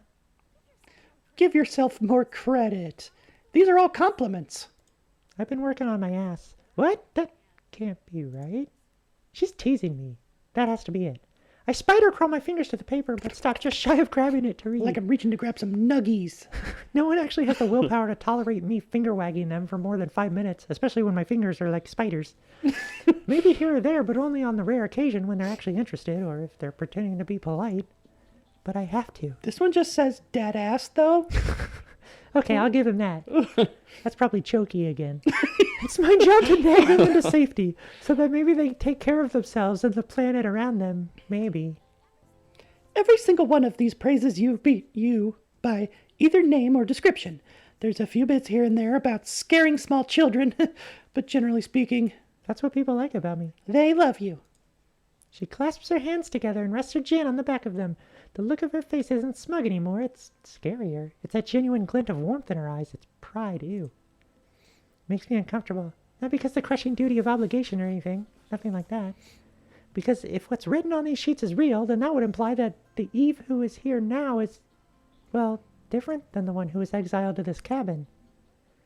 Give yourself more credit. These are all compliments. I've been working on my ass. What? That can't be right. She's teasing me. That has to be it. I spider crawl my fingers to the paper, but stop just shy of grabbing it to read. Like I'm reaching to grab some nuggies. No one actually has the willpower to tolerate me finger wagging them for more than 5 minutes, especially when my fingers are like spiders. Maybe here or there, but only on the rare occasion when they're actually interested or if they're pretending to be polite. But I have to. This one just says dead ass, though. Okay, I'll give him that. That's probably choky again. It's my job to nag them into safety, so that maybe they take care of themselves and the planet around them. Maybe. Every single one of these praises you beat you by either name or description. There's a few bits here and there about scaring small children, but generally speaking, That's what people like about me. they love you. She clasps her hands together and rests her chin on the back of them. The look of her face isn't smug anymore. It's scarier. It's that genuine glint of warmth in her eyes. It's pride, ew. Makes me uncomfortable. Not because the crushing duty of obligation or anything. Nothing like that. Because if what's written on these sheets is real, then that would imply that the Eve who is here now is, well, different than the one who was exiled to this cabin.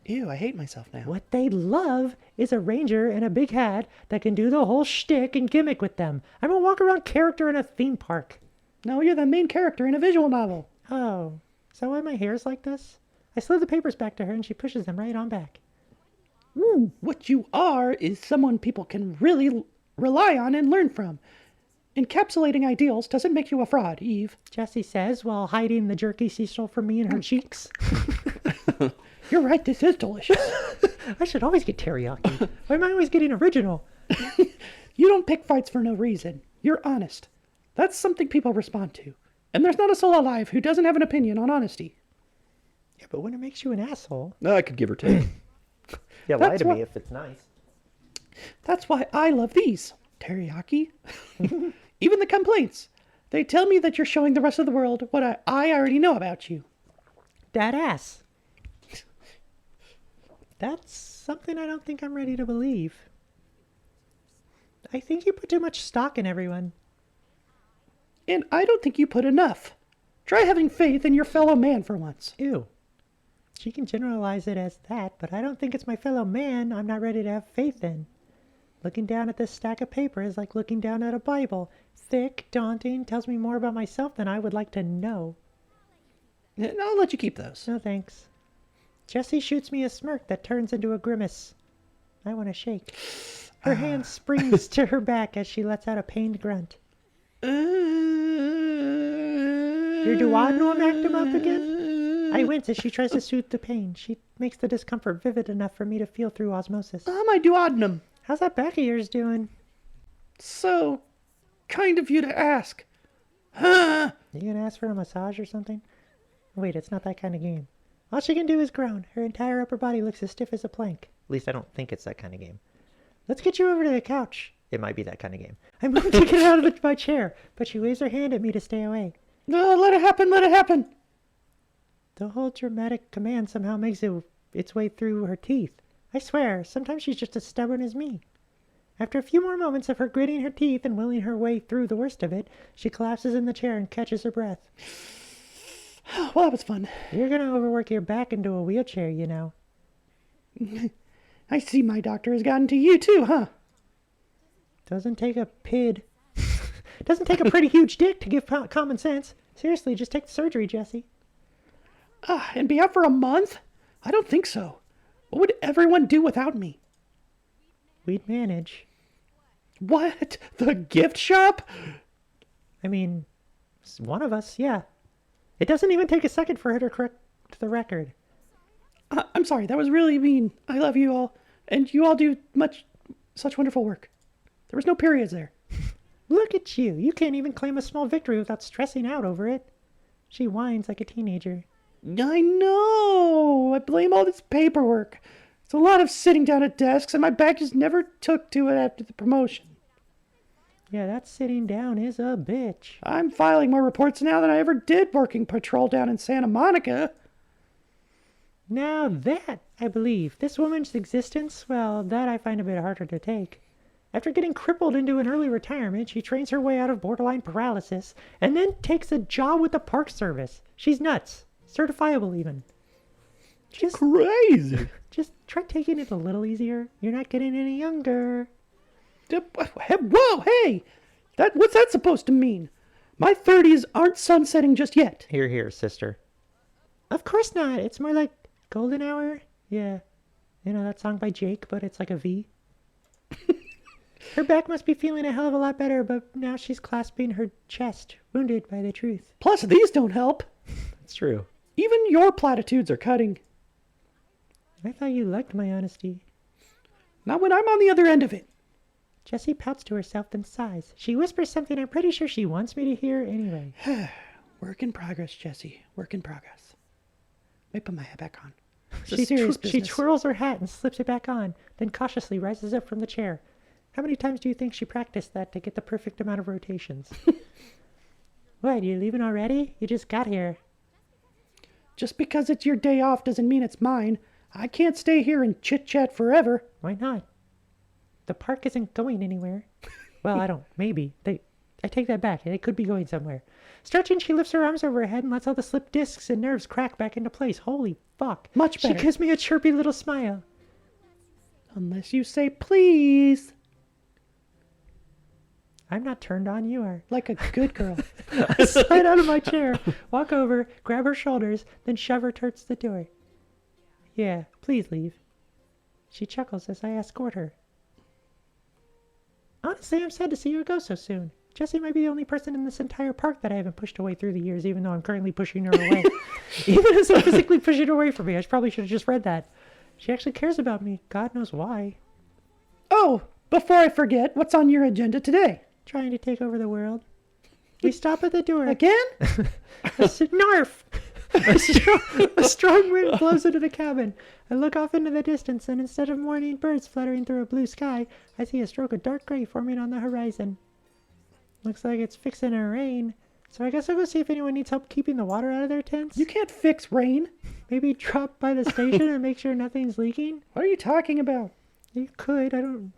Ew, I hate myself now. What they love is a ranger in a big hat that can do the whole shtick and gimmick with them. I'm a walk-around character in a theme park. No, you're the main character in a visual novel. Oh, is that why my hair's like this? I slid the papers back to her and she pushes them right on back. What you are is someone people can really rely on and learn from. Encapsulating ideals doesn't make you a fraud, Eve. Jessie says while hiding the jerky she stole from me in her cheeks. You're right, this is delicious. I should always get teriyaki. Why am I always getting original? You don't pick fights for no reason. You're honest. That's something people respond to. And there's not a soul alive who doesn't have an opinion on honesty. Yeah, but when it makes you an asshole... No, I could give or take. Yeah, lie to me if it's nice. That's why I love these. Teriyaki. Even the complaints. They tell me that you're showing the rest of the world what I already know about you. That ass. That's something I don't think I'm ready to believe. I think you put too much stock in everyone. And I don't think you put enough. Try having faith in your fellow man for once. Ew. She can generalize it as that, but I don't think it's my fellow man I'm not ready to have faith in. Looking down at this stack of paper is like looking down at a Bible. Thick, daunting, tells me more about myself than I would like to know. And I'll let you keep those. No thanks. Jessie shoots me a smirk that turns into a grimace. I want to shake. Her hand springs to her back as she lets out a pained grunt. Your duodenum acting up again? I wince as she tries to soothe the pain. She makes the discomfort vivid enough for me to feel through osmosis. My duodenum. How's that back of yours doing? So kind of you to ask. Huh? You gonna ask for a massage or something? Wait, it's not that kind of game. All she can do is groan. Her entire upper body looks as stiff as a plank. At least I don't think it's that kind of game. Let's get you over to the couch. It might be that kind of game. I move to get out of my chair, but she waves her hand at me to stay away. Let it happen, let it happen. The whole dramatic command somehow makes its way through her teeth. I swear, sometimes she's just as stubborn as me. After a few more moments of her gritting her teeth and willing her way through the worst of it, she collapses in the chair and catches her breath. Well, that was fun. You're going to overwork your back into a wheelchair, you know. I see my doctor has gotten to you too, huh? Doesn't take a PID. Doesn't take a pretty huge dick to give common sense. Seriously, just take the surgery, Jesse. And be out for a month? I don't think so. What would everyone do without me? We'd manage. What? The gift shop? I mean, one of us, yeah. It doesn't even take a second for her to correct the record. I'm sorry, that was really mean. I love you all, and you all do such wonderful work. There was no periods there. Look at you. You can't even claim a small victory without stressing out over it. She whines like a teenager. I know. I blame all this paperwork. It's a lot of sitting down at desks, and my back just never took to it after the promotion. Yeah, that sitting down is a bitch. I'm filing more reports now than I ever did working patrol down in Santa Monica. Now that, I believe, this woman's existence, well, that I find a bit harder to take. After getting crippled into an early retirement, she trains her way out of borderline paralysis, and then takes a job with the Park Service. She's nuts. Certifiable, even. Just crazy. Just try taking it a little easier. You're not getting any younger. Whoa, hey! What's that supposed to mean? My 30s aren't sunsetting just yet. Here, here, sister. Of course not. It's more like golden hour. Yeah. You know that song by Jake, but it's like a V. Her back must be feeling a hell of a lot better, but now she's clasping her chest, wounded by the truth. Plus, these don't help. That's true. Even your platitudes are cutting. I thought you liked my honesty. Not when I'm on the other end of it. Jessie pouts to herself, then sighs. She whispers something I'm pretty sure she wants me to hear anyway. Work in progress, Jessie. Work in progress. Let me put my hat back on. She twirls her hat and slips it back on, then cautiously rises up from the chair. How many times do you think she practiced that to get the perfect amount of rotations? What, you leaving already? You just got here. Just because it's your day off doesn't mean it's mine. I can't stay here and chit-chat forever. Why not? The park isn't going anywhere. Well, I don't. Maybe. I take that back. They could be going somewhere. Stretching, she lifts her arms over her head and lets all the slipped discs and nerves crack back into place. Holy fuck. Much better. She gives me a chirpy little smile. Unless you say please. I'm not turned on, you are. Like a good girl. I slide out of my chair, walk over, grab her shoulders, then shove her towards the door. Yeah, please leave. She chuckles as I escort her. Honestly, I'm sad to see her go so soon. Jessie might be the only person in this entire park that I haven't pushed away through the years, even though I'm currently pushing her away. Even as I'm physically pushing her away from me, I probably should have just read that. She actually cares about me. God knows why. Oh, before I forget, what's on your agenda today? Trying to take over the world. We stop at the door. Again? Narf! A strong wind blows into the cabin. I look off into the distance, and instead of morning birds fluttering through a blue sky, I see a stroke of dark gray forming on the horizon. Looks like it's fixing to rain, so I guess I'll go see if anyone needs help keeping the water out of their tents. You can't fix rain. Maybe drop by the station and make sure nothing's leaking? What are you talking about? You could. I don't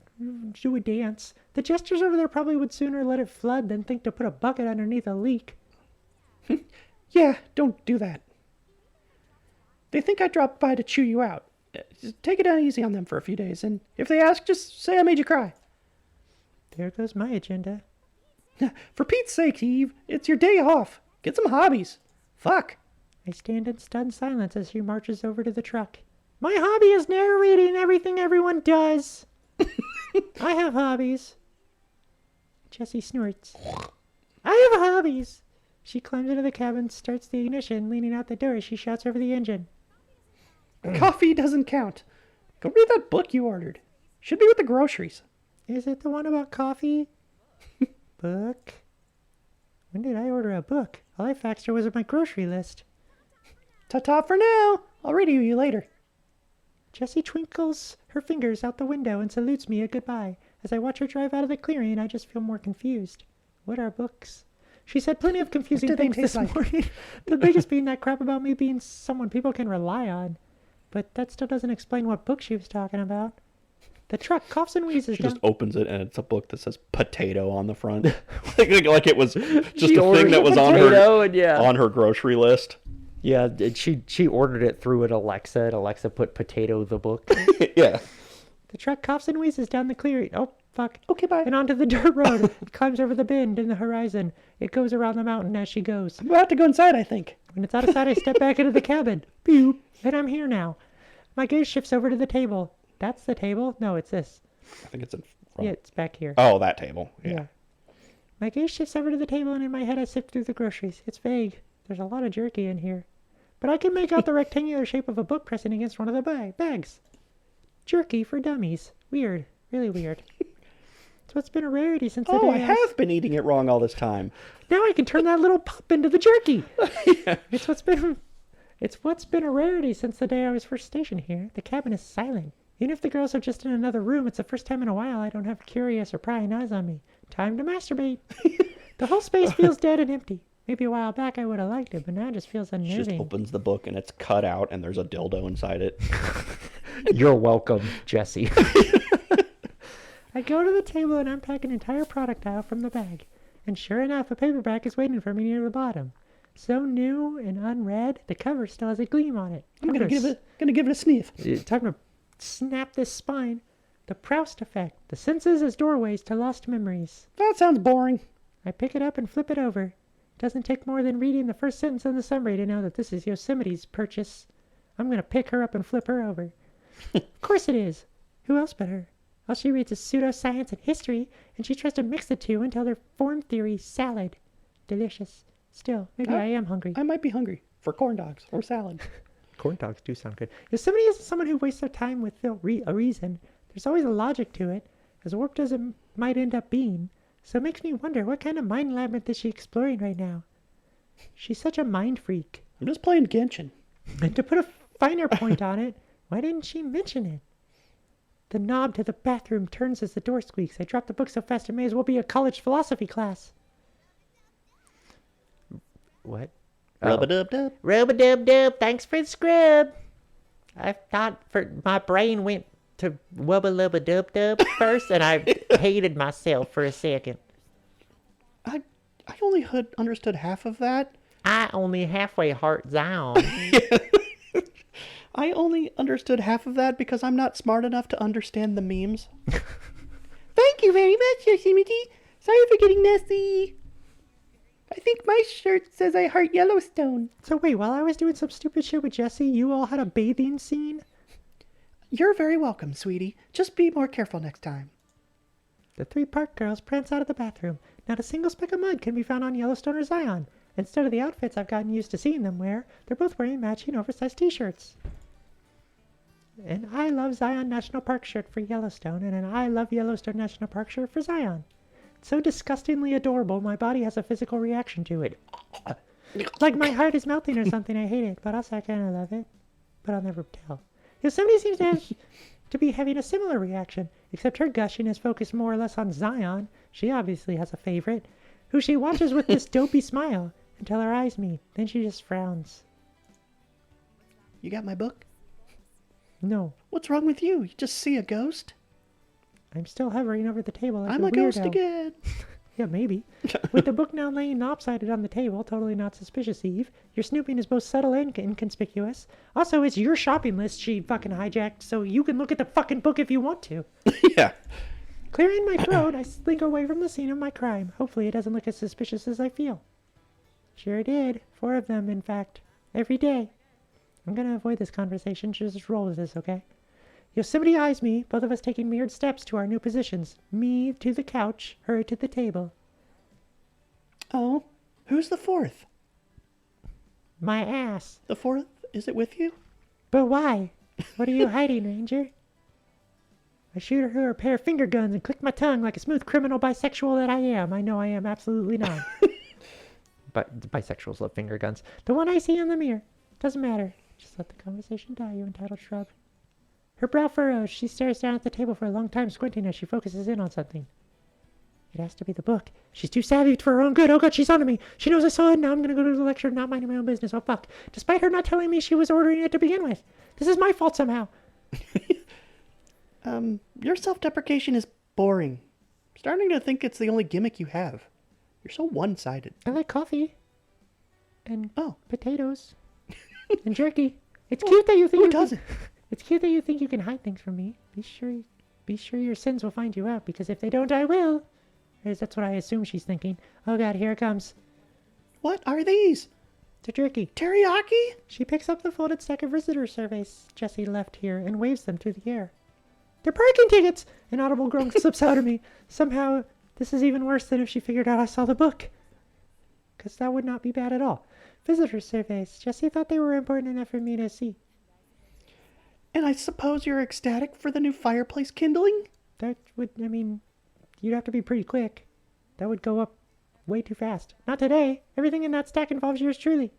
do a dance. The jesters over there probably would sooner let it flood than think to put a bucket underneath a leak. Yeah, don't do that. They think I dropped by to chew you out. Just take it easy on them for a few days, and if they ask, just say I made you cry. There goes my agenda. For Pete's sake, Eve, it's your day off. Get some hobbies. Fuck. I stand in stunned silence as she marches over to the truck. My hobby is narrating everything everyone does. I have hobbies. Jessie snorts. I have hobbies. She climbs into the cabin, starts the ignition, leaning out the door as she shouts over the engine. Coffee doesn't count. Go read that book you ordered. Should be with the groceries. Is it the one about coffee? Book? When did I order a book? All I faxed her was my grocery list. Ta-ta for now. I'll radio you later. Jessie twinkles her fingers out the window and salutes me a goodbye. As I watch her drive out of the clearing, I just feel more confused. What are books? She said plenty of confusing things this morning. The biggest being that crap about me being someone people can rely on. But that still doesn't explain what book she was talking about. The truck coughs and wheezes. She just opens it and it's a book that says potato on the front. like it was just a thing that was on her grocery list. Yeah, she ordered it through an Alexa, and Alexa put potato the book. Yeah. The truck coughs and wheezes down the clearing. Oh, fuck. Okay, bye. And onto the dirt road. It climbs over the bend in the horizon. It goes around the mountain as she goes. I'm about to go inside, I think. When it's out of sight, I step back into the cabin. Pew. And I'm here now. My gaze shifts over to the table. That's the table? No, it's this. I think it's in front. Yeah, it's back here. Oh, that table. Yeah. My gaze shifts over to the table, and in my head I sift through the groceries. It's vague. There's a lot of jerky in here. But I can make out the rectangular shape of a book pressing against one of the bags. Jerky for dummies. Weird. Really weird. It's what's been a rarity since the day I have been eating it wrong all this time. Now I can turn that little pup into the jerky. It's what's been a rarity since the day I was first stationed here. The cabin is silent. Even if the girls are just in another room, it's the first time in a while I don't have curious or prying eyes on me. Time to masturbate. The whole space feels dead and empty. Maybe a while back I would have liked it, but now it just feels She unnerving. just opens the book and it's cut out and there's a dildo inside it. You're welcome, Jesse. I go to the table and unpack an entire product aisle from the bag. And sure enough, a paperback is waiting for me near the bottom. So new and unread, the cover still has a gleam on it. I'm gonna give it a sniff. Time to snap this spine. The Proust effect. The senses as doorways to lost memories. That sounds boring. I pick it up and flip it over. It doesn't take more than reading the first sentence in the summary to know that this is Yosemite's purchase. I'm gonna pick her up and flip her over. Of course it is. Who else but her? All she reads is pseudoscience and history, and she tries to mix the two until they're form theory salad. Delicious. Still, maybe I am hungry. I might be hungry for corn dogs or salad. Corn dogs do sound good. Yosemite isn't someone who wastes their time with a reason. There's always a logic to it, as warped as it might end up being. So it makes me wonder, what kind of mind labyrinth is she exploring right now? She's such a mind freak. I'm just playing Genshin. And to put a finer point on it, why didn't she mention it? The knob to the bathroom turns as the door squeaks. I drop the book so fast it may as well be a college philosophy class. What? Rub-a-dub-dub. Rub-a-dub-dub, thanks for the scrub. I thought my brain went to wubba-lubba-dub-dub first, and I hated myself for a second. I only understood half of that. I only halfway heart Zion. I only understood half of that because I'm not smart enough to understand the memes. Thank you very much, Yosemite. Sorry for getting messy. I think my shirt says I heart Yellowstone. So wait, while I was doing some stupid shit with Jesse, you all had a bathing scene? You're very welcome, sweetie. Just be more careful next time. The three park girls prance out of the bathroom. Not a single speck of mud can be found on Yellowstone or Zion. Instead of the outfits I've gotten used to seeing them wear, they're both wearing matching oversized t-shirts. An I Love Zion National Park shirt for Yellowstone, and an I Love Yellowstone National Park shirt for Zion. It's so disgustingly adorable, my body has a physical reaction to it. Like my heart is melting or something. I hate it, but also I kind of love it. But I'll never tell. Yosemite seems to be having a similar reaction, except her gushing is focused more or less on Zion. She obviously has a favorite, who she watches with this dopey smile until her eyes meet. Then she just frowns. You got my book? No. What's wrong with you? You just see a ghost? I'm still hovering over the table like I'm a a ghost weirdo. again. Yeah, maybe. With the book now laying lopsided on the table, totally not suspicious, Eve. Your snooping is both subtle and inconspicuous. Also, it's your shopping list she fucking hijacked, so you can look at the fucking book if you want to. Yeah. Clearing my throat, I slink away from the scene of my crime. Hopefully it doesn't look as suspicious as I feel. Sure did. 4 of them, in fact. Every day. I'm gonna avoid this conversation. Just roll with this, okay? Yosemite eyes me, both of us taking mirrored steps to our new positions. Me to the couch, her to the table. Oh, who's the 4th? My ass. The 4th? Is it with you? But why? What are you hiding, Ranger? I shoot her a pair of finger guns and click my tongue like a smooth criminal bisexual that I am. I know I am absolutely not. But bisexuals love finger guns. The one I see in the mirror. Doesn't matter. Just let the conversation die, you entitled shrub. Her brow furrows. She stares down at the table for a long time, squinting as she focuses in on something. It has to be the book. She's too savvy for her own good. Oh god, she's onto me. She knows I saw it. Now I'm gonna go to the lecture, not minding my own business. Oh fuck. Despite her not telling me she was ordering it to begin with. This is my fault somehow. Your self-deprecation is boring. I'm starting to think it's the only gimmick you have. You're so one-sided. I like coffee. And potatoes. And jerky. It's cute that you think who you doesn't? It's cute that you think you can hide things from me. Be sure your sins will find you out, because if they don't, I will. Or that's what I assume she's thinking. Oh god, here it comes. What are these? It's a jerky. Teriyaki? She picks up the folded stack of visitor surveys Jessie left here and waves them through the air. They're parking tickets! An audible groan slips out of me. Somehow, this is even worse than if she figured out I saw the book. Because that would not be bad at all. Visitor surveys. Jessie thought they were important enough for me to see. And I suppose you're ecstatic for the new fireplace kindling? That would, you'd have to be pretty quick. That would go up way too fast. Not today. Everything in that stack involves yours truly.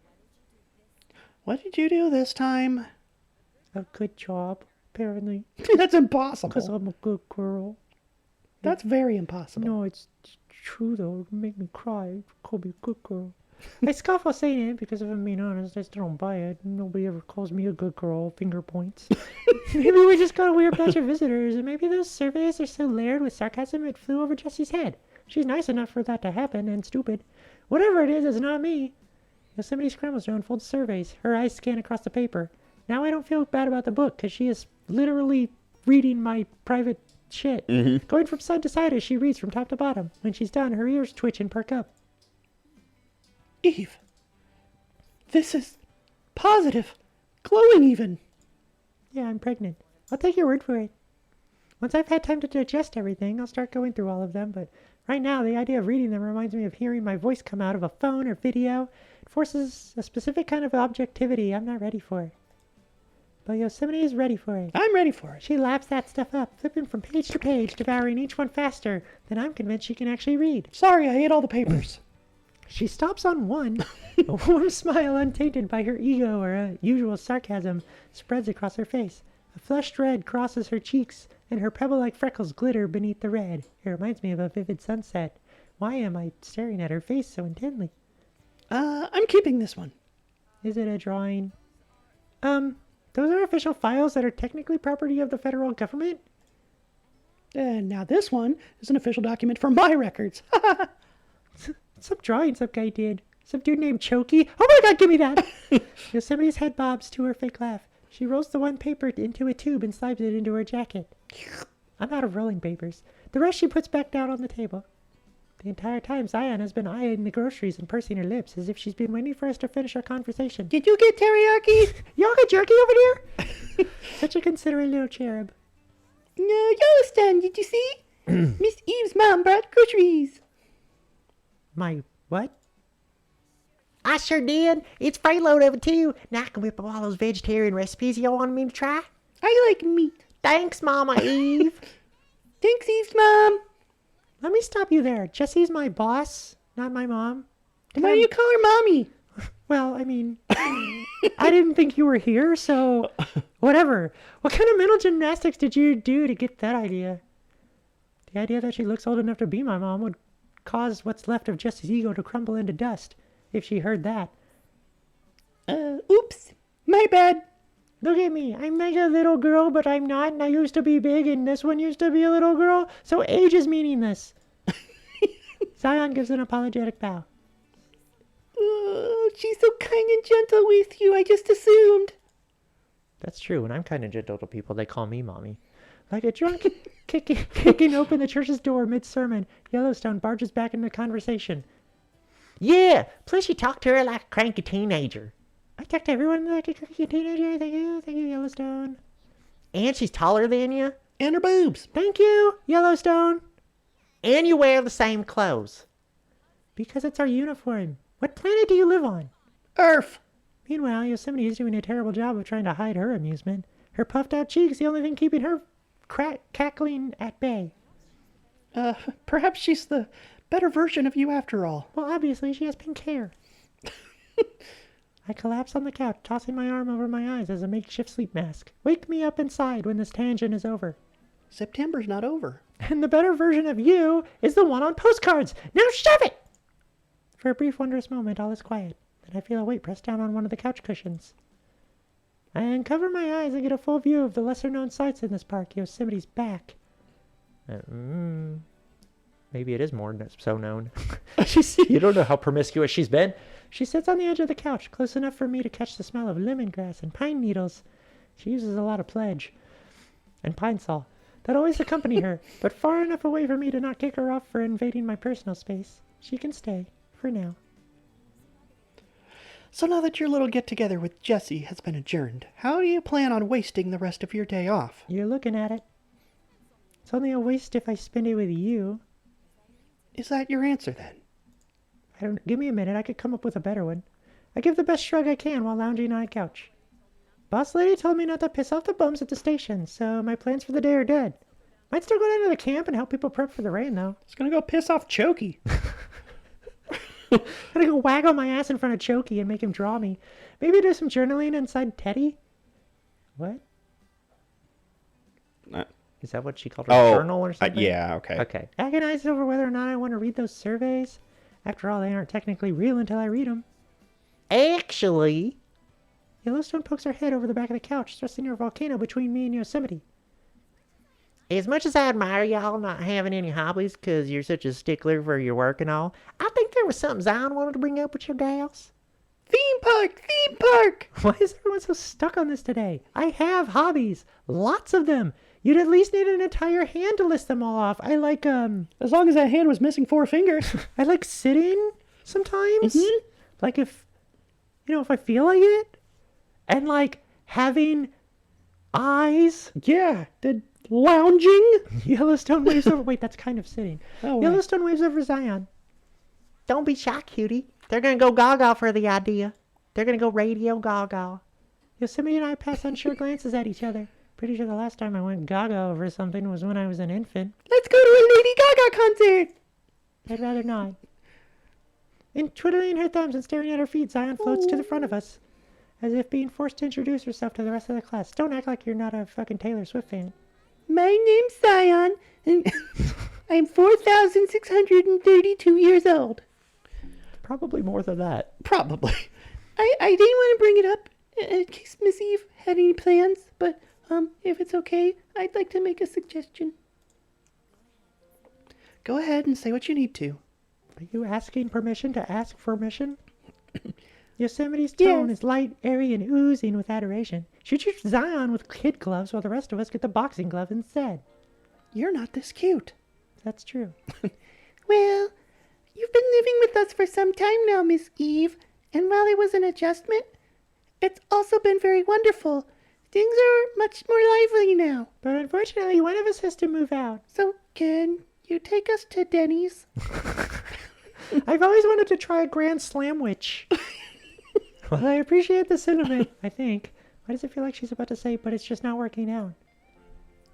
What did you do this time? A good job, apparently. That's impossible. Because I'm a good girl. That's very impossible. No, it's true, though. It would make me cry. Call me a good girl. I scoff while saying it because if I'm being honest, I still don't buy it. Nobody ever calls me a good girl. Finger points. Maybe we just got a weird batch of visitors, and maybe those surveys are so layered with sarcasm it flew over Jessie's head. She's nice enough for that to happen, and stupid. Whatever it is, it's not me. Yosemite scrambles around, folds surveys. Her eyes scan across the paper. Now I don't feel bad about the book, because she is literally reading my private shit. Going from side to side as she reads from top to bottom. When she's done, her ears twitch and perk up. Eve, this is positive. Glowing even. Yeah, I'm pregnant. I'll take your word for it. Once I've had time to digest everything, I'll start going through all of them, but right now the idea of reading them reminds me of hearing my voice come out of a phone or video. It forces a specific kind of objectivity I'm not ready for. But Yosemite is ready for it. I'm ready for it. She laps that stuff up, flipping from page to page, devouring each one faster than I'm convinced she can actually read. Sorry, I ate all the papers. She stops on one. A warm smile untainted by her ego or usual sarcasm spreads across her face. A flushed red crosses her cheeks, and her pebble-like freckles glitter beneath the red. It reminds me of a vivid sunset. Why am I staring at her face so intently? I'm keeping this one. Is it a drawing? Those are official files that are technically property of the federal government? And now this one is an official document for my records. Some drawing some guy did. Some dude named Chokey. Oh my god, give me that! Yosemite's head bobs to her fake laugh. She rolls the one paper into a tube and slides it into her jacket. I'm out of rolling papers. The rest she puts back down on the table. The entire time, Zion has been eyeing the groceries and pursing her lips as if she's been waiting for us to finish our conversation. Did you get teriyaki? Y'all got jerky over there? Such a considerate little cherub. No, Yellowstone, did you see? Miss Eve's mom brought groceries. My what? I sure did. It's freeload of it too. Now I can whip up all those vegetarian recipes you want me to try. I like meat. Thanks, Mama Eve. Thanks, Eve's mom. Let me stop you there. Jessie's my boss, not my mom. Why do you call her mommy? Well, I didn't think you were here, so whatever. What kind of mental gymnastics did you do to get that idea? The idea that she looks old enough to be my mom would cause what's left of Jessie's ego to crumble into dust if she heard that. Oops. My bad. Look at me. I'm like a little girl, but I'm not, and I used to be big, and this one used to be a little girl, so age is meaningless. Zion gives an apologetic bow. Oh, she's so kind and gentle with you. I just assumed. That's true. When I'm kind of gentle to people, they call me mommy. Like a drunk kicking open the church's door mid-sermon, Yellowstone barges back into the conversation. Yeah, plus you talk to her like a cranky teenager. I talk to everyone like a teenager. Thank you, Yellowstone. And she's taller than you. And her boobs. Thank you, Yellowstone. And you wear the same clothes. Because it's our uniform. What planet do you live on? Earth. Meanwhile, Yosemite is doing a terrible job of trying to hide her amusement. Her puffed out cheeks the only thing keeping her cackling at bay. Perhaps she's the better version of you after all. Well, obviously, she has pink hair. I collapse on the couch, tossing my arm over my eyes as a makeshift sleep mask. Wake me up inside when this tangent is over. September's not over. And the better version of you is the one on postcards. Now shove it! For a brief, wondrous moment, all is quiet. Then I feel a weight pressed down on one of the couch cushions. I uncover my eyes and get a full view of the lesser-known sights in this park. Yosemite's back. Maybe it is more so known. You don't know how promiscuous she's been. She sits on the edge of the couch, close enough for me to catch the smell of lemongrass and pine needles. She uses a lot of pledge and pine sol that always accompany her, but far enough away for me to not kick her off for invading my personal space. She can stay, for now. So now that your little get-together with Jessie has been adjourned, how do you plan on wasting the rest of your day off? You're looking at it. It's only a waste if I spend it with you. Is that your answer, then? Give me a minute, I could come up with a better one. I give the best shrug I can while lounging on a couch. Boss lady told me not to piss off the bums at the station, so my plans for the day are dead. Might still go down to the camp and help people prep for the rain, though. It's gonna go piss off Chokey. Gotta go waggle my ass in front of Chokey and make him draw me. Maybe do some journaling inside Teddy? What? Is that what she called her journal or something? Yeah, okay. Okay. Agonize over whether or not I want to read those surveys. After all, they aren't technically real until I read them. Actually, Yellowstone pokes her head over the back of the couch, thrusting her volcano between me and Yosemite. as much as I admire y'all not having any hobbies because you're such a stickler for your work and all, I think there was something Zion wanted to bring up with your gals. Theme park! Theme park! Why is everyone so stuck on this today? I have hobbies. Lots of them. You'd at least need an entire hand to list them all off. I like, As long as that hand was missing 4 fingers. I like sitting sometimes. Mhm. Like if I feel like it. And like having eyes. Yeah, the lounging. Yellowstone waves over. Wait, that's kind of sitting. Oh, Yellowstone waves over Zion. Don't be shy, cutie. They're gonna go gaga for the idea. They're gonna go radio gaga. Yosemite and I pass unsure glances at each other. Pretty sure the last time I went gaga over something was when I was an infant. Let's go to a Lady Gaga concert. I'd rather not. And twiddling her thumbs and staring at her feet, Zion floats to the front of us, as if being forced to introduce herself to the rest of the class. Don't act like you're not a fucking Taylor Swift fan. My name's Zion, and I'm 4,632 years old. Probably more than that. Probably. I didn't want to bring it up in case Miss Eve had any plans, but if it's okay, I'd like to make a suggestion. Go ahead and say what you need to. Are you asking permission to ask permission? Yosemite's tone is light, airy, and oozing with adoration. She treats Zion with kid gloves while the rest of us get the boxing glove instead. You're not this cute. That's true. Well, you've been living with us for some time now, Miss Eve, and while it was an adjustment, it's also been very wonderful. Things are much more lively now. But unfortunately, one of us has to move out. So can you take us to Denny's? I've always wanted to try a Grand Slamwich. Well, I appreciate the sentiment, I think. Why does it feel like she's about to say, but it's just not working out?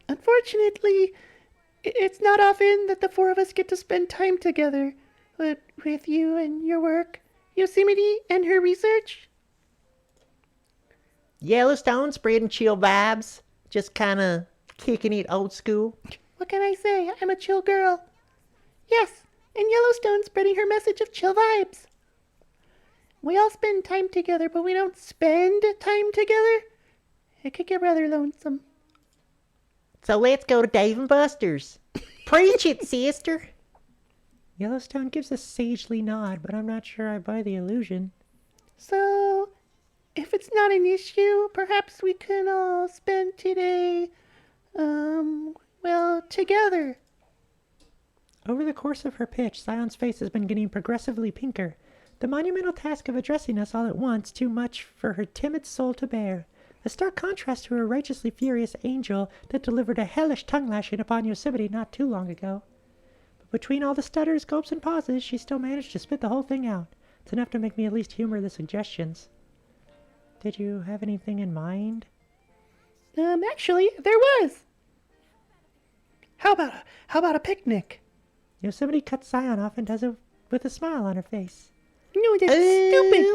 Unfortunately, it's not often that the 4 of us get to spend time together. But with you and your work, Yosemite and her research. Yellowstone spreading chill vibes. Just kind of kicking it old school. What can I say? I'm a chill girl. Yes, and Yellowstone spreading her message of chill vibes. We all spend time together, but we don't spend time together. It could get rather lonesome. So let's go to Dave and Buster's. Preach it, sister. Yellowstone gives a sagely nod, but I'm not sure I buy the illusion. So, if it's not an issue, perhaps we can all spend today, together. Over the course of her pitch, Zion's face has been getting progressively pinker. The monumental task of addressing us all at once, too much for her timid soul to bear. A stark contrast to her righteously furious angel that delivered a hellish tongue-lashing upon Yosemite not too long ago. But between all the stutters, gulps, and pauses, she still managed to spit the whole thing out. It's enough to make me at least humor the suggestions. Did you have anything in mind? Actually, there was. How about a picnic? Yosemite cuts Zion off and does it with a smile on her face. No, that's stupid.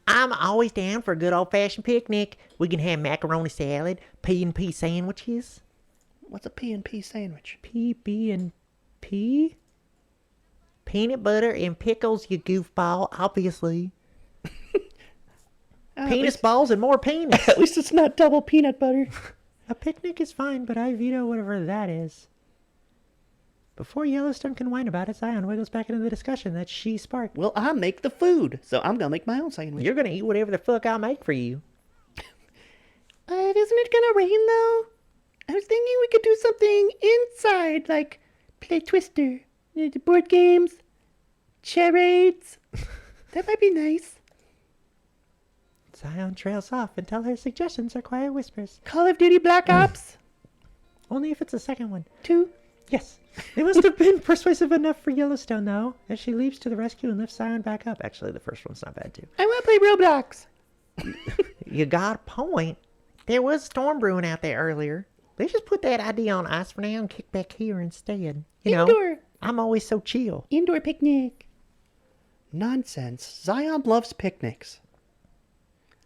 I'm always down for a good old-fashioned picnic. We can have macaroni salad, P&P sandwiches. What's a P&P sandwich? P&P? Peanut butter and pickles, you goofball, obviously. Penis balls and more penis. At least it's not double peanut butter. A picnic is fine, but I veto whatever that is. Before Yellowstone can whine about it, Zion wiggles back into the discussion that she sparked. Well, I make the food, so I'm gonna make my own sandwich. You're gonna eat whatever the fuck I'll make for you. Isn't it gonna rain, though? I was thinking we could do something inside, like play Twister, the board games, charades. That might be nice. Zion trails off until her suggestions are quiet whispers. Call of Duty Black Ops Only if it's the second one. 2. Yes. They must have been persuasive enough for Yellowstone, though, as she leaps to the rescue and lifts Zion back up. Actually, the first one's not bad, too. I want to play Roblox. You got a point. There was a storm brewing out there earlier. Let's just put that idea on ice for now and kick back here instead. You know, Indoor. I'm always so chill. Indoor picnic. Nonsense. Zion loves picnics.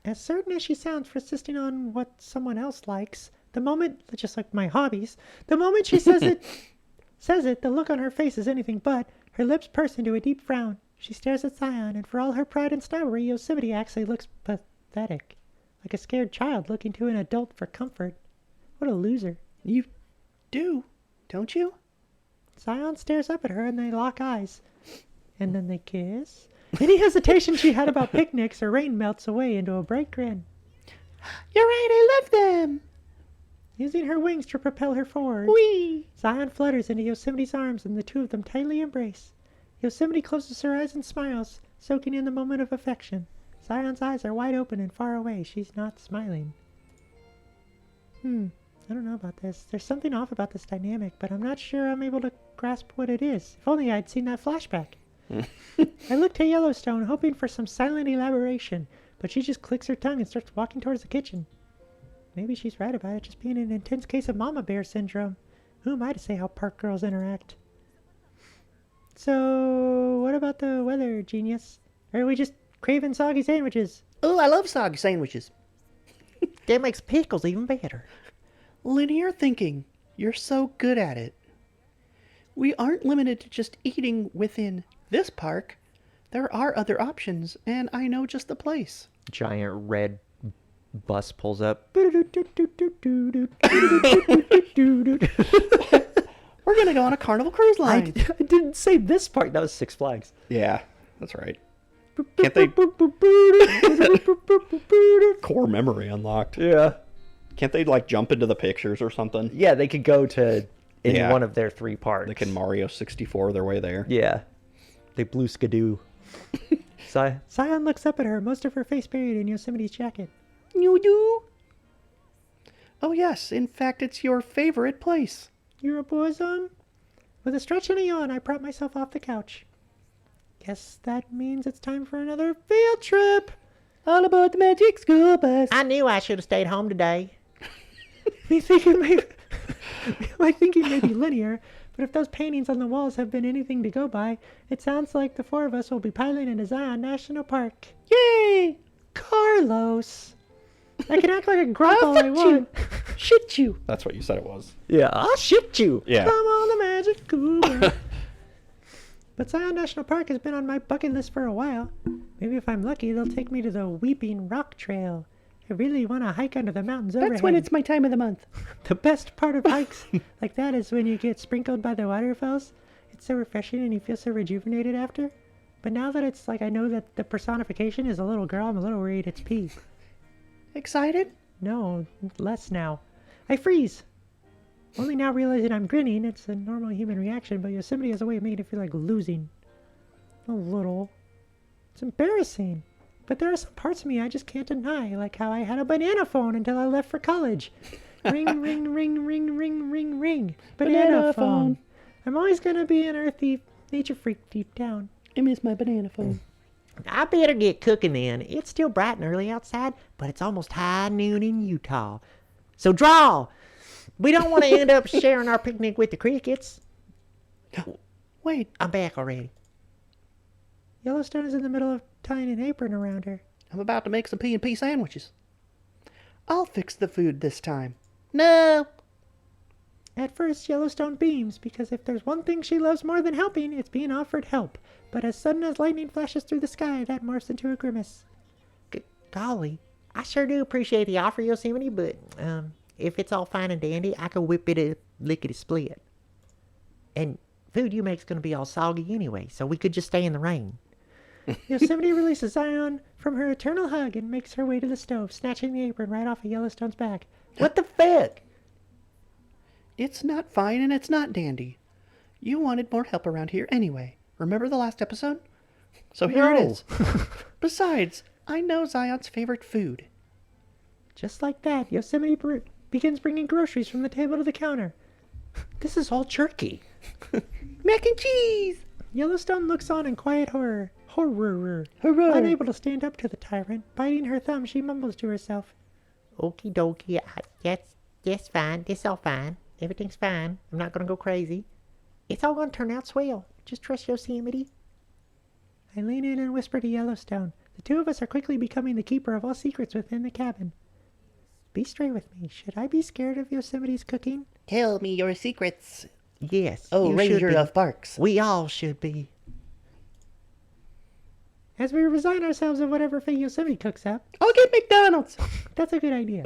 As certain as she sounds for insisting on what someone else likes, the moment, just like my hobbies, the moment she says it, the look on her face is anything but. Her lips purse into a deep frown. She stares at Zion, and for all her pride and snobbery, Yosemite actually looks pathetic. Like a scared child looking to an adult for comfort. What a loser. You do, don't you? Zion stares up at her and they lock eyes. And then they kiss. Any hesitation she had about picnics or rain melts away into a bright grin. You're right, I love them. Using her wings to propel her forward, Whee! Zion flutters into Yosemite's arms and the two of them tightly embrace. Yosemite closes her eyes and smiles, soaking in the moment of affection. Zion's eyes are wide open and far away. She's not smiling. I don't know about this. There's something off about this dynamic, but I'm not sure I'm able to grasp what it is. If only I'd seen that flashback. I look to Yellowstone, hoping for some silent elaboration, but she just clicks her tongue and starts walking towards the kitchen. Maybe she's right about it just being an intense case of mama bear syndrome. Who am I to say how park girls interact? So, what about the weather, genius? Or are we just craving soggy sandwiches? Oh, I love soggy sandwiches. That makes pickles even better. Linear thinking. You're so good at it. We aren't limited to just eating within this park. There are other options, and I know just the place. Giant red bus pulls up. We're gonna go on a Carnival Cruise Line. I didn't say this part. That was Six Flags. Yeah, that's right. Can't they... Core memory unlocked. Yeah. Can't they, like, jump into the pictures or something? Yeah, they could go to any Yeah. one of their three parks. They can Mario 64 their way there. Yeah. They blew skidoo. Zion looks up at her, most of her face buried in Yosemite's jacket. You do? Oh yes, in fact it's your favorite place. You're a bosom? With a stretch and a yawn, I prop myself off the couch. Guess that means it's time for another field trip. All aboard the magic school bus. I knew I should have stayed home today. My thinking may be linear, but if those paintings on the walls have been anything to go by, it sounds like the four of us will be piling into Zion National Park. Yay! Carlos! I can act like a grump all I want. Shit you. That's what you said it was. Yeah, I'll shit you. Yeah. Come on the magic school bus. But Zion National Park has been on my bucket list for a while. Maybe if I'm lucky, they'll take me to the Weeping Rock Trail. I really want to hike under the mountains overhead. That's when it's my time of the month. The best part of hikes like that is when you get sprinkled by the waterfalls. It's so refreshing and you feel so rejuvenated after. But now that it's like I know that the personification is a little girl, I'm a little worried it's pee. Excited? No, less now. I freeze. Only now realizing I'm grinning. It's a normal human reaction, but Yosemite has a way of making it feel like losing. A little. It's embarrassing. But there are some parts of me I just can't deny, like how I had a banana phone until I left for college. Ring, ring, ring, ring, ring, ring, ring. Banana phone. I'm always going to be an earthy nature freak deep down. I miss my banana phone. I better get cooking then. It's still bright and early outside, but it's almost high noon in Utah. So draw! We don't want to end up sharing our picnic with the crickets. Wait, I'm back already. Yellowstone is in the middle of tying an apron around her. I'm about to make some P&P sandwiches. I'll fix the food this time. No! At first, Yellowstone beams, because if there's one thing she loves more than helping, it's being offered help. But as sudden as lightning flashes through the sky, that morphs into a grimace. Golly, I sure do appreciate the offer, Yosemite, but if it's all fine and dandy, I could whip it a lickety-split. And food you make's gonna be all soggy anyway, so we could just stay in the rain. Yosemite releases Zion from her eternal hug and makes her way to the stove, snatching the apron right off of Yellowstone's back. What the fuck? It's not fine and it's not dandy. You wanted more help around here anyway. Remember the last episode? So here it is. Besides, I know Zion's favorite food. Just like that, Yosemite begins bringing groceries from the table to the counter. This is all jerky. Mac and cheese! Yellowstone looks on in quiet horror. Horror. Unable to stand up to the tyrant, biting her thumb, she mumbles to herself. Okie dokie, that's fine. This all fine. Everything's fine. I'm not gonna go crazy. It's all gonna turn out swell. Just trust Yosemite. I lean in and whisper to Yellowstone. The two of us are quickly becoming the keeper of all secrets within the cabin. Be straight with me. Should I be scared of Yosemite's cooking? Tell me your secrets. Yes. Oh, you Ranger should be. of Barks. We all should be. As we resign ourselves of whatever fate Yosemite cooks up. I'll get McDonald's. That's a good idea.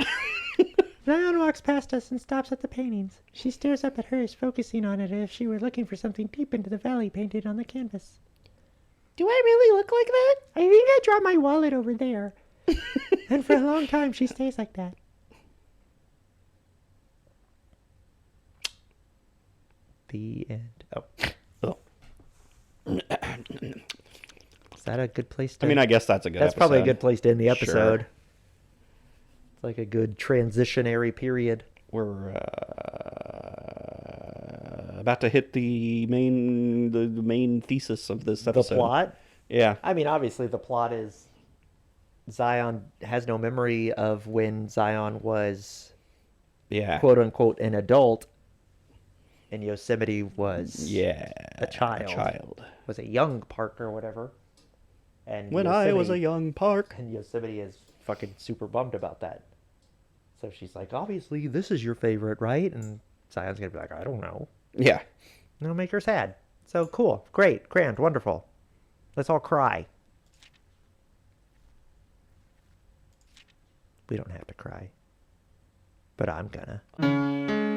Zion walks past us and stops at the paintings. She stares up at hers, focusing on it as if she were looking for something deep into the valley painted on the canvas. Do I really look like that? I think I dropped my wallet over there. And for a long time, she stays like that. The end. Oh. Is that a good place to... I mean, I guess that's a good That's episode. probably a good place to end the episode. Sure. It's like a good transitionary period. We're about to hit the main thesis of this episode. The plot? Yeah. I mean, obviously the plot is Zion has no memory of when Zion was, Yeah. quote unquote, an adult, and Yosemite was a child. Was a young Park or whatever. And When I was a young Park. And Yosemite is fucking super bummed about that. So she's like, obviously this is your favorite, right? And Zion's gonna be like, I don't know. Yeah. And it'll make her sad. So cool, great, grand, wonderful. Let's all cry. We don't have to cry. But I'm gonna.